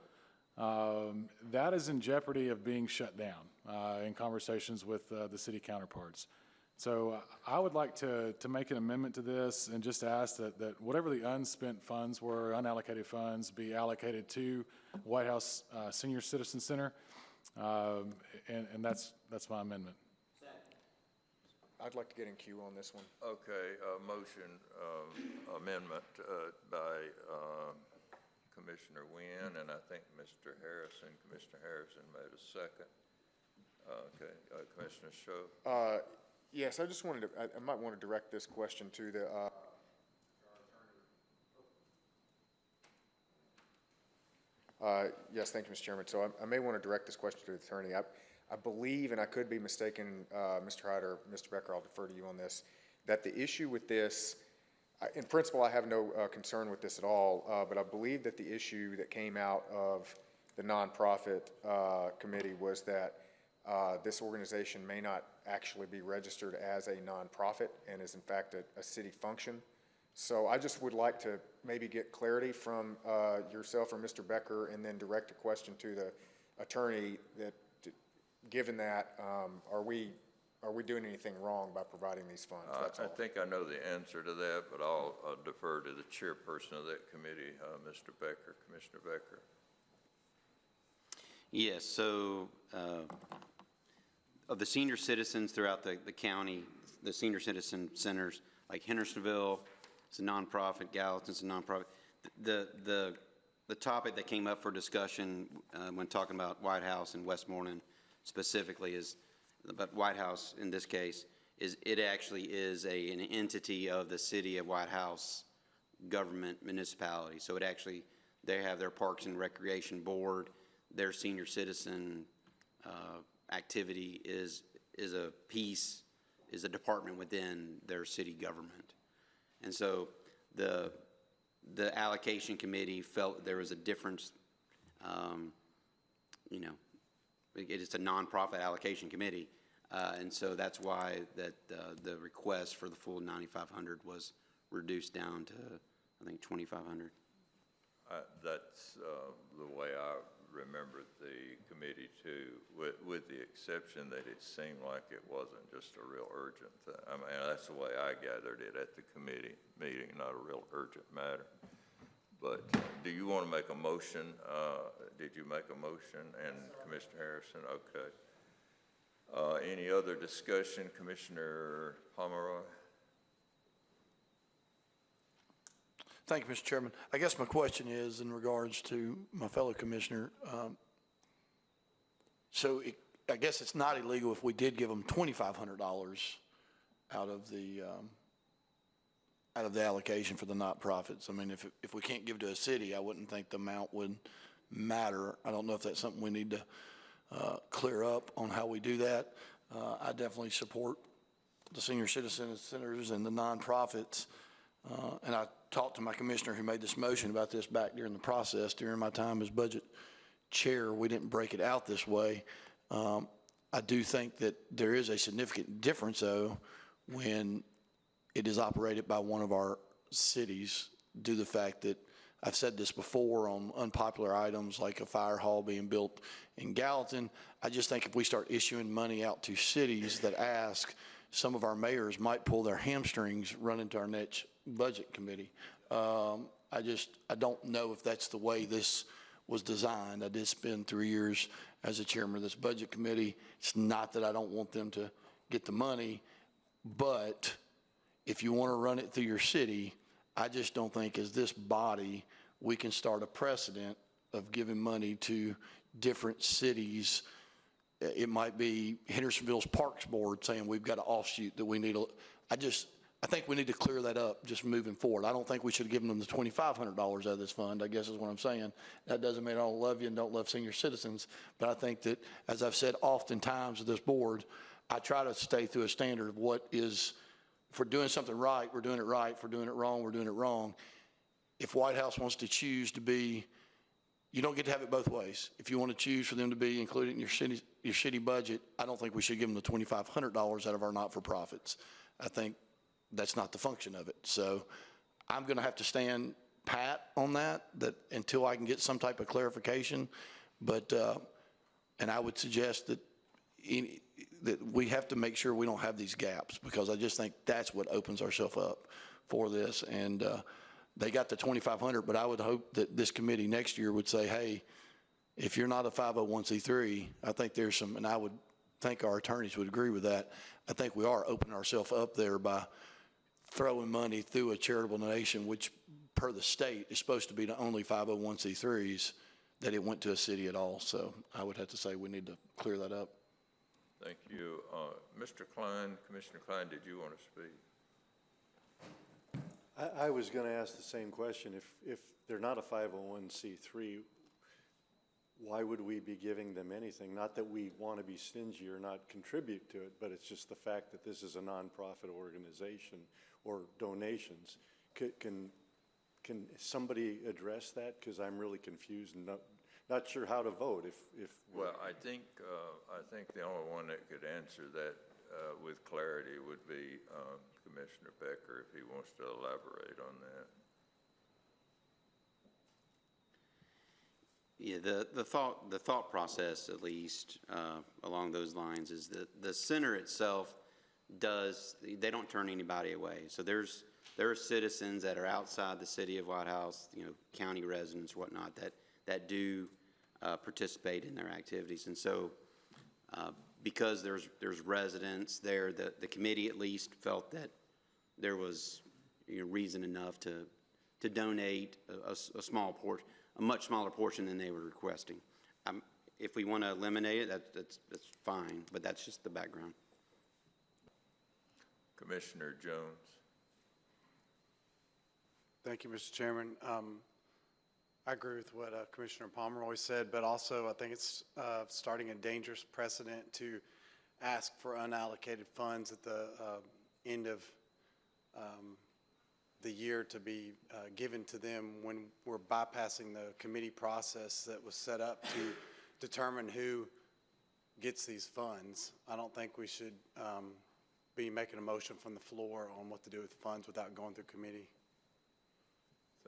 That is in jeopardy of being shut down in conversations with the city counterparts. So I would like to make an amendment to this and just ask that whatever the unspent funds were, unallocated funds, be allocated to White House Senior Citizen Center, and that's my amendment. I'd like to get in queue on this one. Okay, motion amendment by Commissioner Wynn, and I think Commissioner Harrison made a second. Okay, Commissioner Stroh? Yes, I just wanted to, I might want to direct this question to the, yes, thank you, Mr. Chairman. So I may want to direct this question to the attorney. I believe, and I could be mistaken, Mr. Hyde or Mr. Becker, I'll defer to you on this, that the issue with this, in principle, I have no concern with this at all, but I believe that the issue that came out of the nonprofit committee was that this organization may not actually be registered as a nonprofit and is in fact a city function. So I just would like to maybe get clarity from yourself or Mr. Becker, and then direct a question to the attorney that, given that, are we doing anything wrong by providing these funds? That's all. I think I know the answer to that, but I'll defer to the chairperson of that committee, Mr. Becker, Commissioner Becker. Yes, so of the senior citizens throughout the county, the senior citizen centers like Hendersonville, it's a nonprofit, Gallatin's a nonprofit. The topic that came up for discussion when talking about White House and Westmoreland specifically is, but White House in this case, is it actually is an entity of the city of White House government municipality. So it actually, they have their Parks and Recreation Board, their senior citizen activity is a piece, is a department within their city government. And so the allocation committee felt there was a difference, you know, it is a nonprofit allocation committee, and so that's why that the request for the full 9,500 was reduced down to, I think, 2,500. That's the way I remembered the committee too, with the exception that it seemed like it wasn't just a real urgent thing. I mean, that's the way I gathered it at the committee meeting, not a real urgent matter. But do you want to make a motion? Did you make a motion? And Commissioner Harrison, okay. Any other discussion? Commissioner Pomeroy? Thank you, Mr. Chairman. I guess my question is in regards to my fellow commissioner. I guess it's not illegal if we did give them $2,500 out of the allocation for the nonprofits. I mean, if we can't give to a city, I wouldn't think the amount would matter. I don't know if that's something we need to clear up on how we do that. I definitely support the senior citizen centers and the nonprofits. And I talked to my commissioner who made this motion about this back during the process. During my time as budget chair, we didn't break it out this way. I do think that there is a significant difference, though, when it is operated by one of our cities, due to the fact that I've said this before on unpopular items like a fire hall being built in Gallatin. I just think if we start issuing money out to cities that ask, some of our mayors might pull their hamstrings running to our next budget committee. I don't know if that's the way this was designed. I did spend 3 years as a chairman of this budget committee. It's not that I don't want them to get the money, but if you want to run it through your city, I just don't think as this body, we can start a precedent of giving money to different cities. It might be Hendersonville's Parks Board saying we've got an offshoot that we need. I think we need to clear that up just moving forward. I don't think we should have given them the $2,500 out of this fund, I guess is what I'm saying. That doesn't mean I don't love you and don't love senior citizens, but I think that, as I've said oftentimes with this board, I try to stay through a standard of what is, if we're doing something right, we're doing it right. If we're doing it wrong, we're doing it wrong. If White House wants to choose to be, you don't get to have it both ways. If you want to choose for them to be included in your city budget, I don't think we should give them the $2,500 out of our not-for-profits. I think that's not the function of it. So I'm going to have to stand pat on that until I can get some type of clarification. But, and I would suggest that we have to make sure we don't have these gaps, because I just think that's what opens ourselves up for this. And they got the $2,500, but I would hope that this committee next year would say, hey, if you're not a 501c3, I think there's some, and I would think our attorneys would agree with that. I think we are opening ourselves up there by throwing money through a charitable donation, which per the state is supposed to be the only 501c3s that it went to a city at all. So I would have to say we need to clear that up. Thank you. Mr. Klein, Commissioner Klein, did you want to speak? I was going to ask the same question. If they're not a 501c3, why would we be giving them anything? Not that we want to be stingy or not contribute to it, but it's just the fact that this is a nonprofit organization or donations. Can somebody address that? Because I'm really confused and not sure how to vote. Well, I think the only one that could answer that with clarity would be Commissioner Becker, if he wants to elaborate on that. Yeah, the thought process, at least along those lines, is that the center itself they don't turn anybody away. So there are citizens that are outside the city of White House, county residents, whatnot, that do participate in their activities. And so because there's residents there, the committee at least felt that there was reason enough to donate a small portion, a much smaller portion than they were requesting. If we want to eliminate it, that's fine, but that's just the background. Commissioner Jones. Thank you, Mr. Chairman. I agree with what Commissioner Pomeroy said, but also I think it's starting a dangerous precedent to ask for unallocated funds at the end of the year to be given to them when we're bypassing the committee process that was set up to determine who gets these funds. I don't think we should be making a motion from the floor on what to do with the funds without going through committee.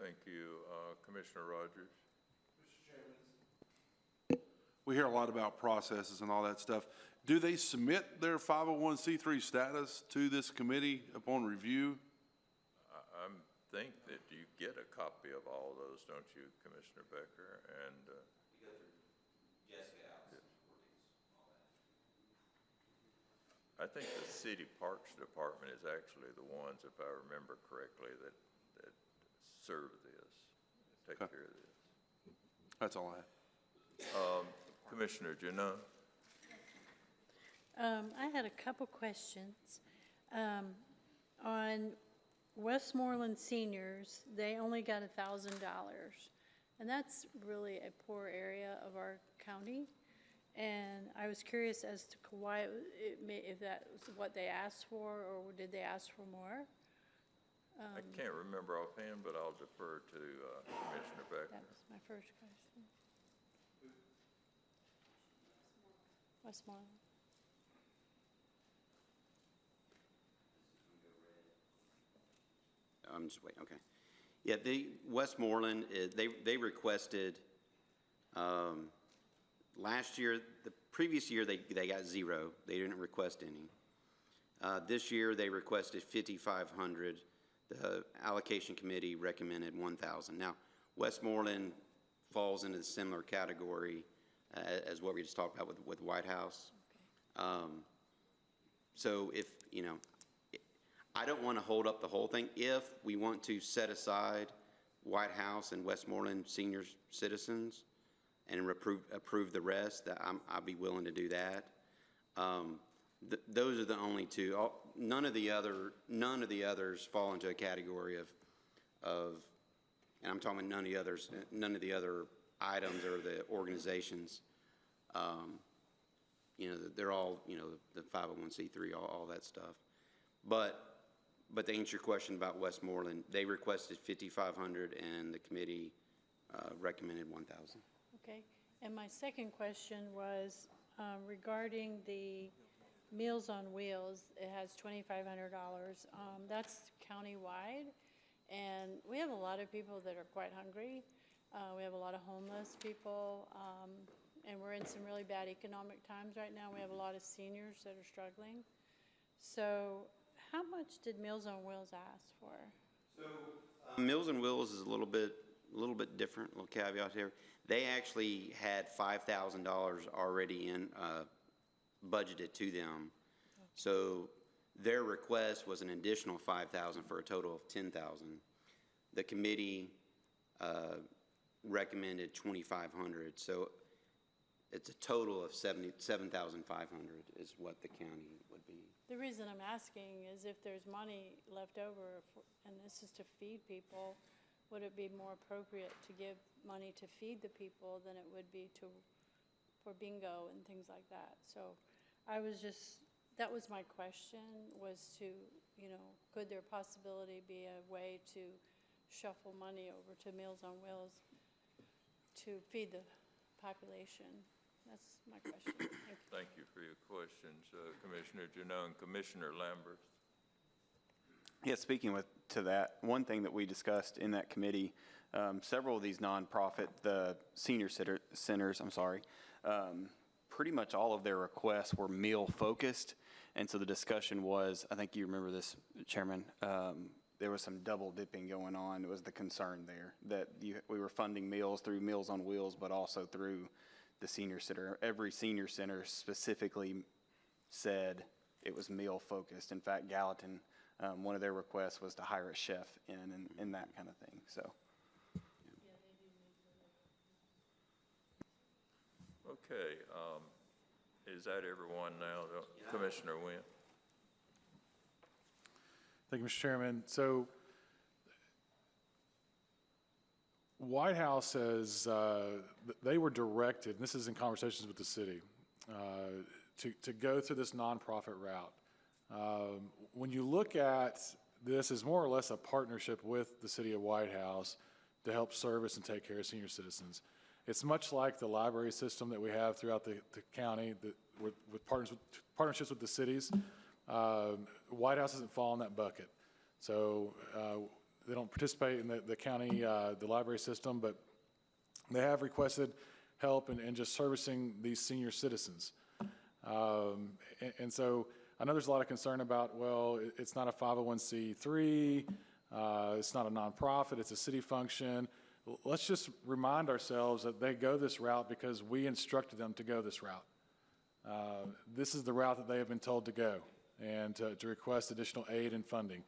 Thank you. Commissioner Rogers. We hear a lot about processes and all that stuff. Do they submit their 501c3 status to this committee upon review? I think that you get a copy of all those, don't you, Commissioner Becker? And I think the City Parks Department is actually the ones, if I remember correctly, that serve this, take care of this. That's all I have. Commissioner Janot. I had a couple questions. On Westmoreland seniors, they only got $1,000, and that's really a poor area of our county. And I was curious as to why if that was what they asked for, or did they ask for more? I can't remember offhand, but I'll defer to Commissioner Becker. That was my first question. Westmoreland. I'm just waiting, okay. Yeah, Westmoreland, they requested, last year, the previous year, they got 0. They didn't request any. This year, they requested 5,500. The allocation committee recommended 1,000. Now, Westmoreland falls into the similar category as what we just talked about with White House. Okay. So if, I don't want to hold up the whole thing. If we want to set aside White House and Westmoreland senior citizens and approve the rest, I'll be willing to do that. Those are the only two. None of the others fall into a category of, and I'm talking none of the other items or the organizations. They're all, the 501c3, all that stuff. But to answer your question about Westmoreland, they requested 5,500 and the committee recommended 1,000. Okay. And my second question was regarding the Meals on Wheels. It has $2,500. That's countywide, and we have a lot of people that are quite hungry. We have a lot of homeless people, and we're in some really bad economic times right now. We have a lot of seniors that are struggling. So how much did Meals on Wheels ask for? So Meals on Wheels is a little bit different, little caveat here. They actually had $5,000 already in budgeted to them. So their request was an additional $5,000 for a total of $10,000. The committee recommended $2,500. So it's a total of 77,500 is what the county would be. The reason I'm asking is if there's money left over, and this is to feed people, would it be more appropriate to give money to feed the people than it would be for bingo and things like that? So that was my question, was to, could there possibility be a way to shuffle money over to Meals on Wheels to feed the population? That's my question. Thank you. Thank you for your questions, Commissioner Janot and Commissioner Lambert. Yeah, speaking to that, one thing that we discussed in that committee, several of these nonprofit, the senior centers, pretty much all of their requests were meal focused. And so the discussion was, I think you remember this, Chairman, there was some double dipping going on. It was the concern there that we were funding meals through Meals on Wheels, but also through the senior center. Every senior center specifically said it was meal focused. In fact, Gallatin, one of their requests was to hire a chef and that kind of thing. So. Okay, is that everyone now? Commissioner Wynn? Thank you, Mr. Chairman. So White House has, they were directed, and this is in conversations with the city, to go through this nonprofit route. When you look at this as more or less a partnership with the city of White House to help service and take care of senior citizens. It's much like the library system that we have throughout the county with partnerships with the cities. White House doesn't fall in that bucket. So they don't participate in the county, the library system, but they have requested help in just servicing these senior citizens. And so I know there's a lot of concern about, well, it's not a 501c3, it's not a nonprofit, it's a city function. Let's just remind ourselves that they go this route because we instructed them to go this route. This is the route that they have been told to go and to request additional aid and funding.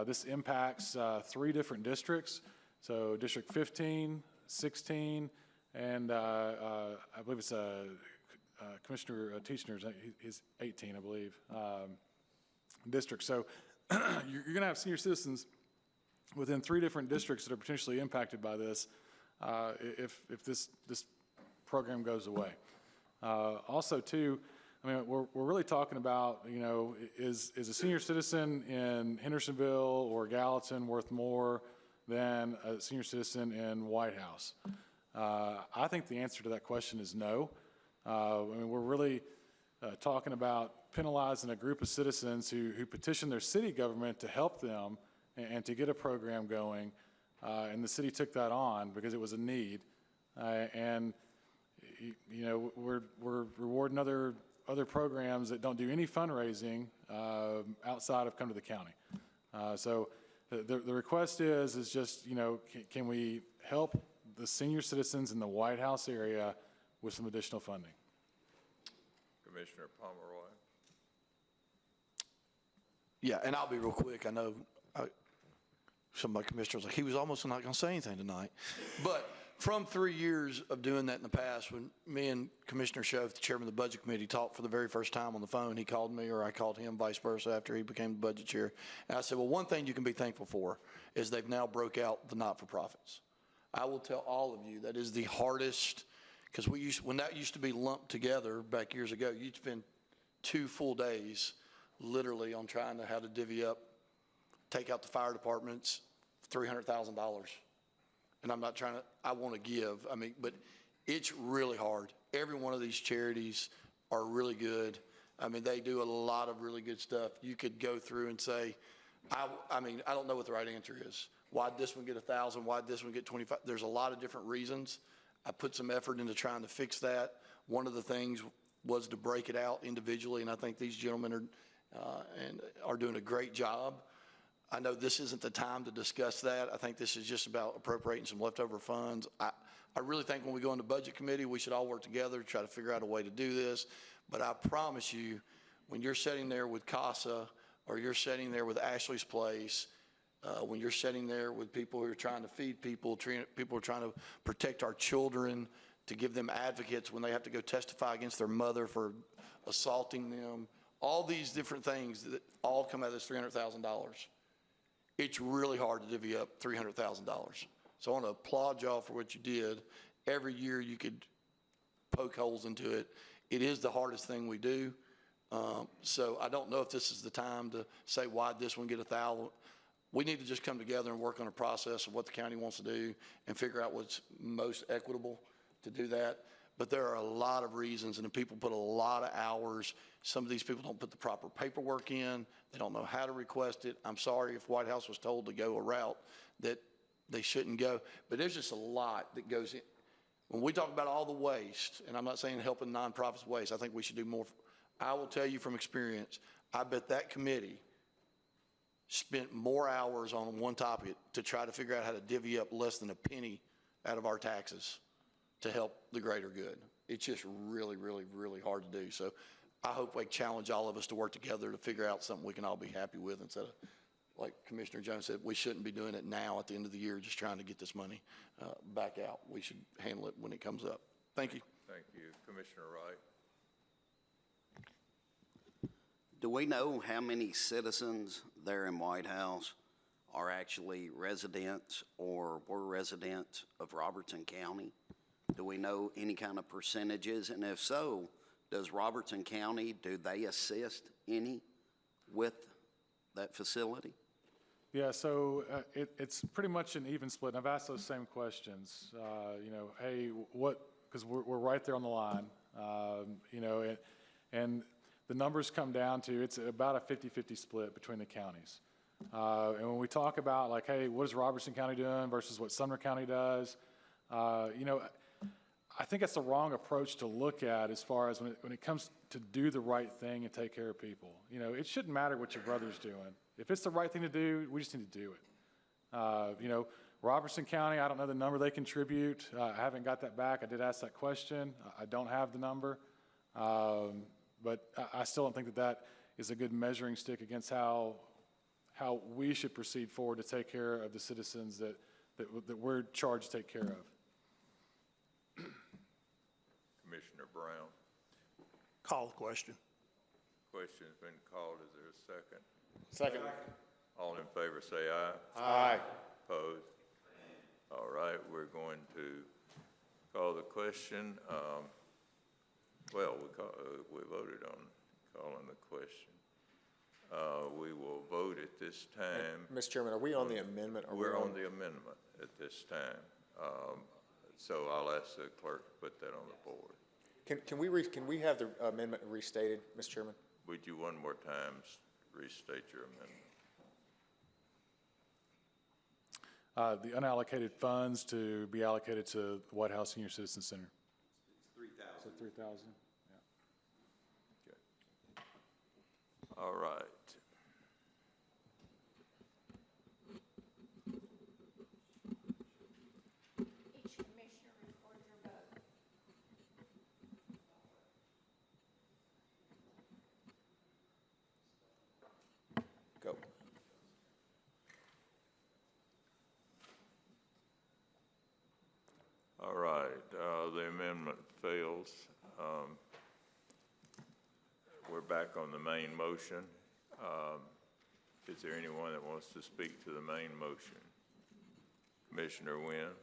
This impacts 3 different districts, so District 15, 16, and I believe it's Commissioner Teachner's, he's 18, I believe, district. So you're going to have senior citizens within 3 different districts that are potentially impacted by this if this program goes away. Also, too, I mean, we're really talking about, is a senior citizen in Hendersonville or Gallatin worth more than a senior citizen in White House? I think the answer to that question is no. I mean, we're really talking about penalizing a group of citizens who petition their city government to help them and to get a program going, and the city took that on because it was a need, and we're rewarding other programs that don't do any fundraising outside of Come to the County. So the request is just, can we help the senior citizens in the White House area with some additional funding? Commissioner Pomeroy. Yeah, and I'll be real quick. I know some of my commissioners, he was almost not going to say anything tonight. But from 3 years of doing that in the past, when me and Commissioner Schoaf, the chairman of the Budget Committee, talked for the very first time on the phone, he called me or I called him, vice versa, after he became the budget chair. And I said, well, one thing you can be thankful for is they've now broke out the not-for-profits. I will tell all of you that is the hardest, because when that used to be lumped together back years ago, you'd spend 2 full days literally on trying to how to divvy up, take out the fire department's $300,000. And I'm not trying to, I want to give, but it's really hard. Every one of these charities are really good. They do a lot of really good stuff. You could go through and say, I don't know what the right answer is. Why'd this one get 1,000? Why'd this one get 25? There's a lot of different reasons. I put some effort into trying to fix that. One of the things was to break it out individually, and I think these gentlemen are doing a great job. I know this isn't the time to discuss that. I think this is just about appropriating some leftover funds. I really think when we go into Budget Committee, we should all work together to try to figure out a way to do this. But I promise you, when you're sitting there with CASA, or you're sitting there with Ashley's Place, when you're sitting there with people who are trying to feed people, people who are trying to protect our children, to give them advocates when they have to go testify against their mother for assaulting them, all these different things that all come out of this $300,000. It's really hard to divvy up $300,000. So I want to applaud y'all for what you did. Every year you could poke holes into it. It is the hardest thing we do. So I don't know if this is the time to say, why'd this one get 1,000? We need to just come together and work on a process of what the county wants to do and figure out what's most equitable to do that. But there are a lot of reasons, and the people put a lot of hours. Some of these people don't put the proper paperwork in. They don't know how to request it. I'm sorry if White House was told to go a route that they shouldn't go. But there's just a lot that goes in. When we talk about all the waste, and I'm not saying helping nonprofits waste, I think we should do more. I will tell you from experience, I bet that committee spent more hours on one topic to try to figure out how to divvy up less than a penny out of our taxes to help the greater good. It's just really, really, really hard to do. So I hope we challenge all of us to work together to figure out something we can all be happy with instead of, like Commissioner Jones said, we shouldn't be doing it now at the end of the year, just trying to get this money back out. We should handle it when it comes up. Thank you. Thank you. Commissioner Wright. Do we know how many citizens there in White House are actually residents or were residents of Robertson County? Do we know any kind of percentages? And if so, does Robertson County, do they assist any with that facility? Yeah, so it's pretty much an even split. I've asked those same questions. You know, hey, what, because we're right there on the line, you know, and the numbers come down to, it's about a 50-50 split between the counties. And when we talk about like, hey, what is Robertson County doing versus what Sumner County does, you know, I think that's the wrong approach to look at as far as when it comes to do the right thing and take care of people. You know, it shouldn't matter what your brother's doing. If it's the right thing to do, we just need to do it. You know, Robertson County, I don't know the number they contribute. I haven't got that back. I did ask that question. I don't have the number. But I still don't think that that is a good measuring stick against how we should proceed forward to take care of the citizens that we're charged to take care of. Commissioner Brown. Call the question. Question's been called. Is there a second? Second. All in favor say aye. Aye. Opposed? All right, we're going to call the question. Well, we voted on calling the question. We will vote at this time. Mr. Chairman, are we on the amendment? We're on the amendment at this time. So I'll ask the clerk to put that on the board. Can we have the amendment restated, Mr. Chairman? Would you one more time restate your amendment? The unallocated funds to be allocated to the White House Senior Citizen Center. It's 3,000. So 3,000? Okay. All right. Each commissioner record your vote. Go. All right, the amendment fails. We're back on the main motion. Is there anyone that wants to speak to the main motion? Commissioner Wynn?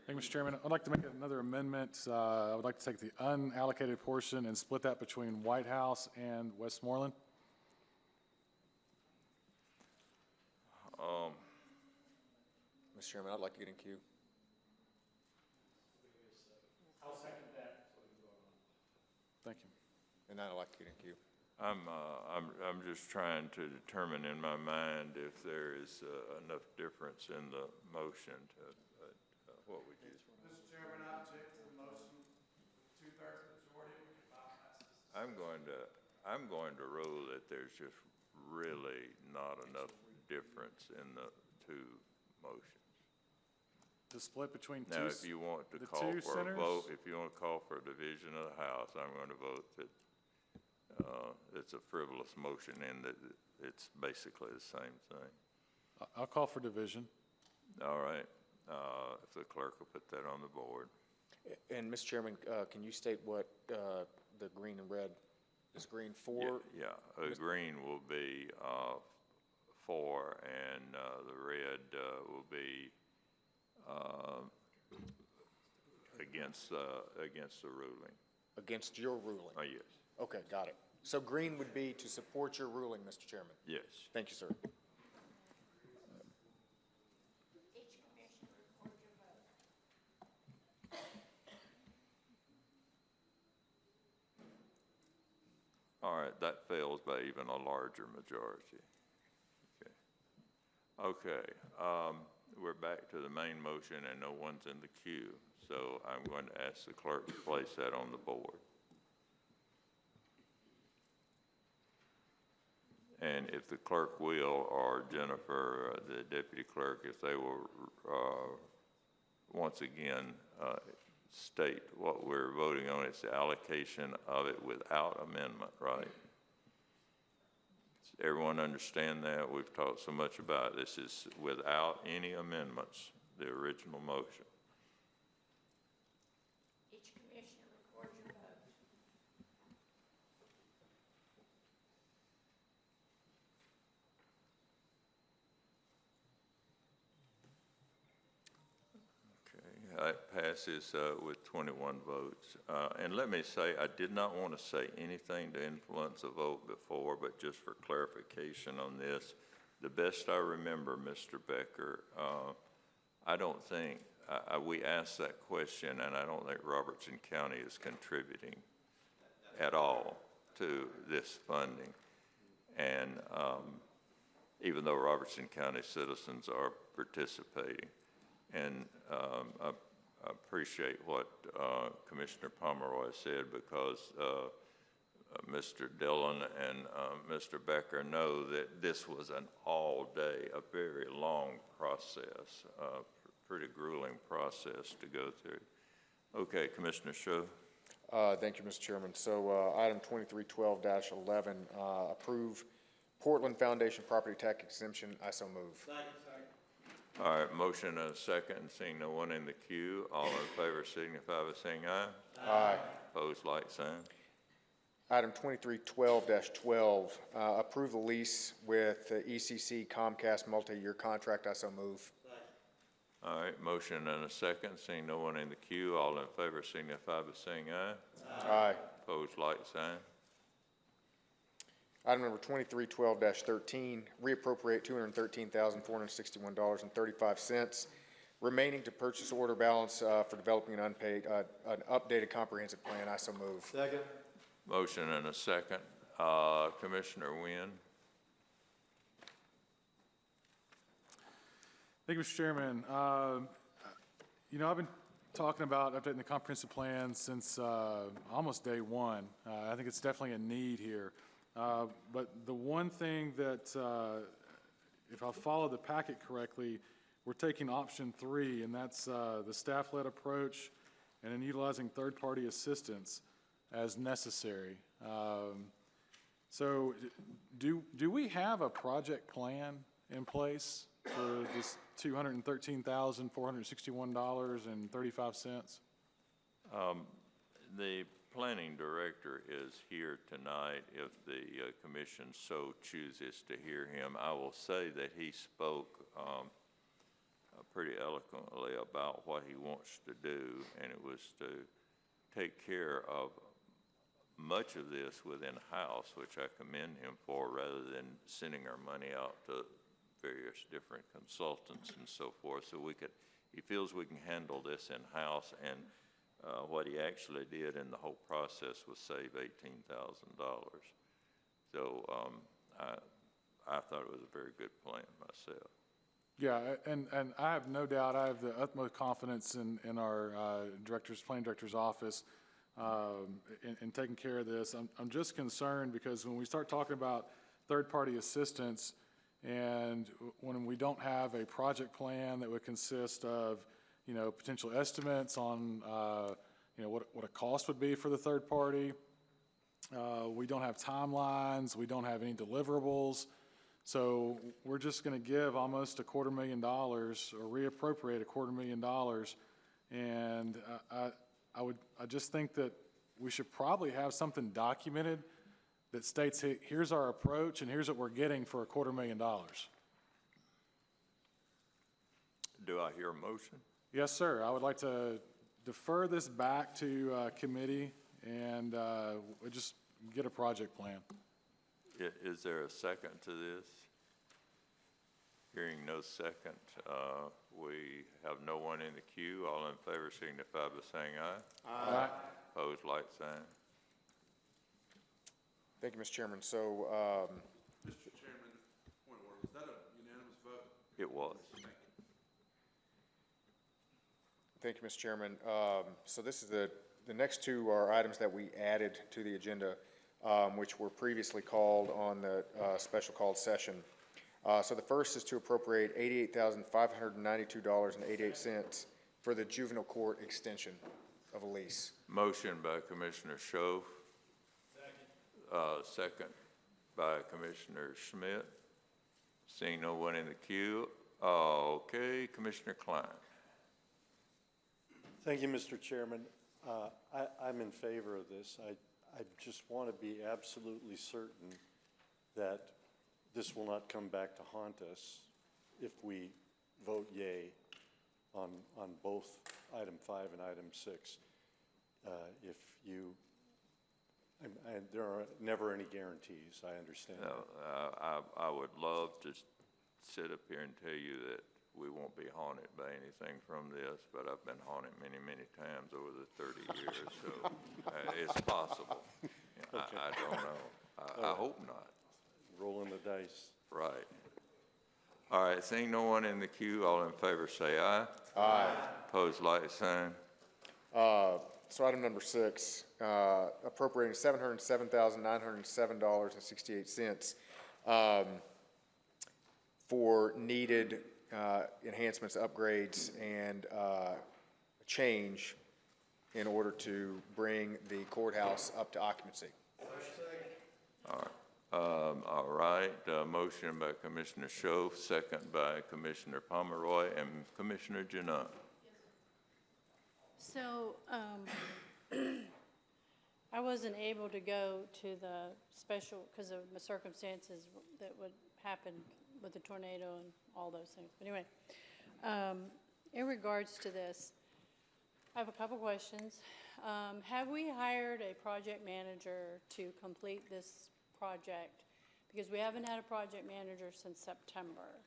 Thank you, Mr. Chairman. I'd like to make another amendment. I would like to take the unallocated portion and split that between White House and Westmoreland. Mr. Chairman, I'd like to get in queue. I'll second that. Thank you. And I'd like to get in queue. I'm just trying to determine in my mind if there is enough difference in the motion to, what would you? Mr. Chairman, I object to the motion. Two-thirds majority, we can bypass this. I'm going to rule that there's just really not enough difference in the two motions. The split between Now, if you want to call for a vote, if you want to call for a division of the House, I'm going to vote that it's a frivolous motion and that it's basically the same thing. I'll call for division. All right. if the clerk will put that on the board. And, Mr. Chairman, can you state what the green and red, is green for? Yeah, green will be for, and the red will be against the ruling. Against your ruling? Oh, yes. Okay, got it. So green would be to support your ruling, Mr. Chairman? Yes. Thank you, sir. All right, that fails by even a larger majority. Okay, we're back to the main motion and no one's in the queue. So I'm going to ask the clerk to place that on the board. And if the clerk will, or Jennifer, the deputy clerk, if they will once again state what we're voting on. It's the allocation of it without amendment, right? Does everyone understand that? We've talked so much about it. This is without any amendments, the original motion. Each commissioner records your vote. It passes with 21 votes. And let me say, I did not want to say anything to influence a vote before, but just for clarification on this, the best I remember, Mr. Becker, I don't think, we asked that question, and I don't think Robertson County is contributing at all to this funding. And even though Robertson County citizens are participating. And I appreciate what Commissioner Pomeroy said, because Mr. Dillon and Mr. Becker know that this was an all-day, a very long process, pretty grueling process to go through. Okay, Commissioner Shaw. Thank you, Mr. Chairman. So item 2312-11, approve Portland Foundation property tax exemption. I so move. Second. All right, motion and a second. Seeing no one in the queue, all in favor signify by saying aye. Aye. Opposed, like sign. Item 2312-12, approve the lease with ECC Comcast multi-year contract. I so move. All right, motion and a second. Seeing no one in the queue, all in favor signify by saying aye. Aye. Opposed, like sign. Item number 2312-13, reappropriate $213,461.35 remaining to purchase order balance for developing an updated comprehensive plan. I so move. Second. Motion and a second. Commissioner Wynn. Thank you, Mr. Chairman. You know, I've been talking about updating the comprehensive plan since almost day one. I think it's definitely a need here. But the one thing that, if I follow the packet correctly, we're taking option 3, and that's the staff-led approach and then utilizing third-party assistance as necessary. So do we have a project plan in place for this $213,461.35? The planning director is here tonight if the commission so chooses to hear him. I will say that he spoke pretty eloquently about what he wants to do, and it was to take care of much of this within house, which I commend him for, rather than sending our money out to various different consultants and so forth. So he feels we can handle this in house, and what he actually did in the whole process was save $18,000. So I thought it was a very good plan myself. Yeah, and I have no doubt, I have the utmost confidence in our planning director's office in taking care of this. I'm just concerned because when we start talking about third-party assistance, and when we don't have a project plan that would consist of, you know, potential estimates on, you know, what a cost would be for the third party. We don't have timelines. We don't have any deliverables. So we're just going to give almost $250,000 or reappropriate $250,000. And I just think that we should probably have something documented that states, "Hey, here's our approach and here's what we're getting for $250,000. Do I hear a motion? Yes, sir. I would like to defer this back to committee and just get a project plan. Is there a second to this? Hearing no second, we have no one in the queue. All in favor signify by saying aye. Aye. Opposed, like sign. Thank you, Mr. Chairman. So, Mr. Chairman, point of order, was that a unanimous vote? It was. thank you, Mr. Chairman. So this is the next two are items that we added to the agenda, which were previously called on the special called session. So the first is to appropriate $88,592.88 for the juvenile court extension of a lease. Motion by Commissioner Schoaf. Second by Commissioner Schmidt. Seeing no one in the queue. Okay, Commissioner Klein. Thank you, Mr. Chairman. I'm in favor of this. I just want to be absolutely certain that this will not come back to haunt us if we vote yay on both item 5 and item 6. If you, there are never any guarantees, I understand. No, I would love to sit up here and tell you that we won't be haunted by anything from this, but I've been haunted many, many times over the 30 years, so it's possible. Okay. I don't know. I hope not. Rolling the dice. Right. All right, seeing no one in the queue, all in favor say aye. Aye. Opposed, like sign. So item number 6, appropriating $707,907.68 for needed enhancements, upgrades, and change in order to bring the courthouse up to occupancy. All right, motion by Commissioner Schoaf, second by Commissioner Pomeroy and Commissioner Janot. So, I wasn't able to go to the special, because of the circumstances that would happen with the tornado and all those things. But anyway, in regards to this, I have a couple questions. Have we hired a project manager to complete this project? Because we haven't had a project manager since September.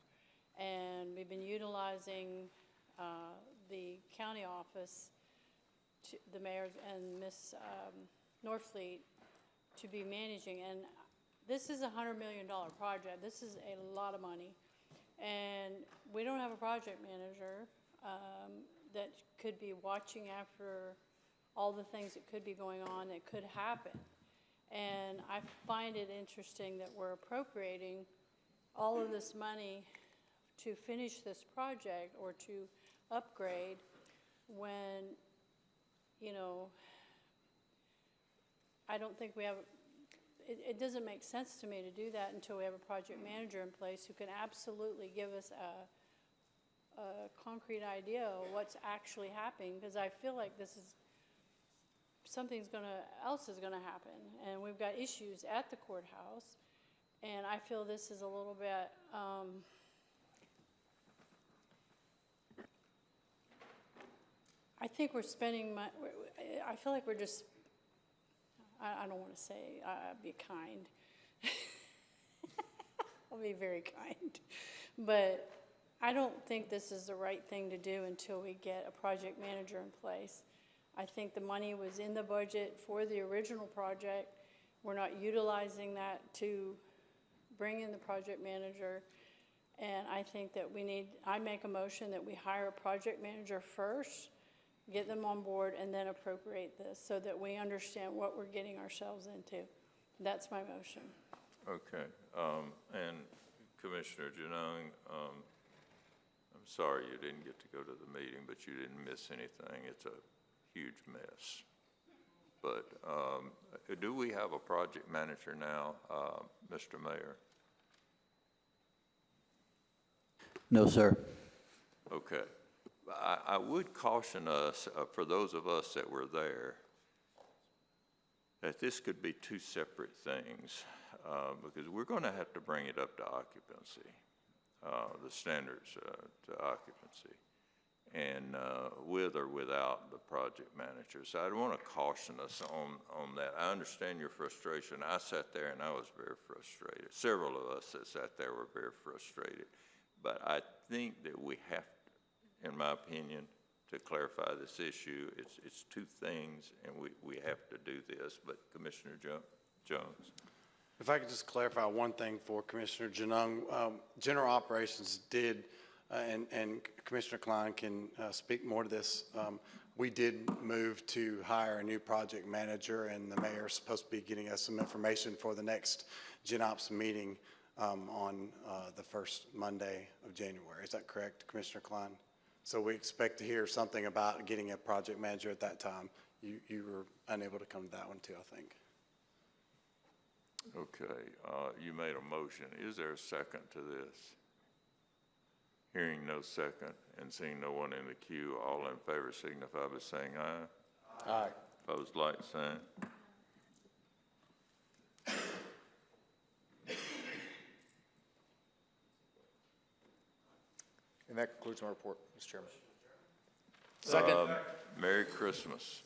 And we've been utilizing the county office, the mayor and Ms. Norfleet, to be managing. And this is a $100 million project. This is a lot of money. And we don't have a project manager that could be watching after all the things that could be going on that could happen. And I find it interesting that we're appropriating all of this money to finish this project or to upgrade when, you know, I don't think we have, it doesn't make sense to me to do that until we have a project manager in place who can absolutely give us a concrete idea of what's actually happening, because I feel like this is, else is gonna happen, and we've got issues at the courthouse, and I feel this is a little bit, I think we're spending I feel like we're just, I don't want to say, be kind. I'll be very kind. But I don't think this is the right thing to do until we get a project manager in place. I think the money was in the budget for the original project. We're not utilizing that to bring in the project manager. And I think that I make a motion that we hire a project manager first, get them on board, and then appropriate this so that we understand what we're getting ourselves into. That's my motion. Okay, and Commissioner Janung, I'm sorry you didn't get to go to the meeting, but you didn't miss anything. It's a huge mess. But do we have a project manager now, Mr. Mayor? No, sir. Okay. I would caution us, for those of us that were there, that this could be two separate things, because we're going to have to bring it up to occupancy, the standards to occupancy, and with or without the project manager. So I'd want to caution us on that. I understand your frustration. I sat there and I was very frustrated. Several of us that sat there were very frustrated. But I think that we have to, in my opinion, to clarify this issue, it's two things, and we have to do this. But Commissioner Jones. If I could just clarify one thing for Commissioner Janung. General Operations did, and Commissioner Klein can speak more to this, we did move to hire a new project manager, and the mayor is supposed to be getting us some information for the next Gen Ops meeting on the first Monday of January. Is that correct, Commissioner Klein? So we expect to hear something about getting a project manager at that time. You were unable to come to that one too, I think. Okay, you made a motion. Is there a second to this? Hearing no second and seeing no one in the queue, all in favor signify by saying aye. Aye. Opposed, like sign. And that concludes my report, Mr. Chairman. Merry Christmas.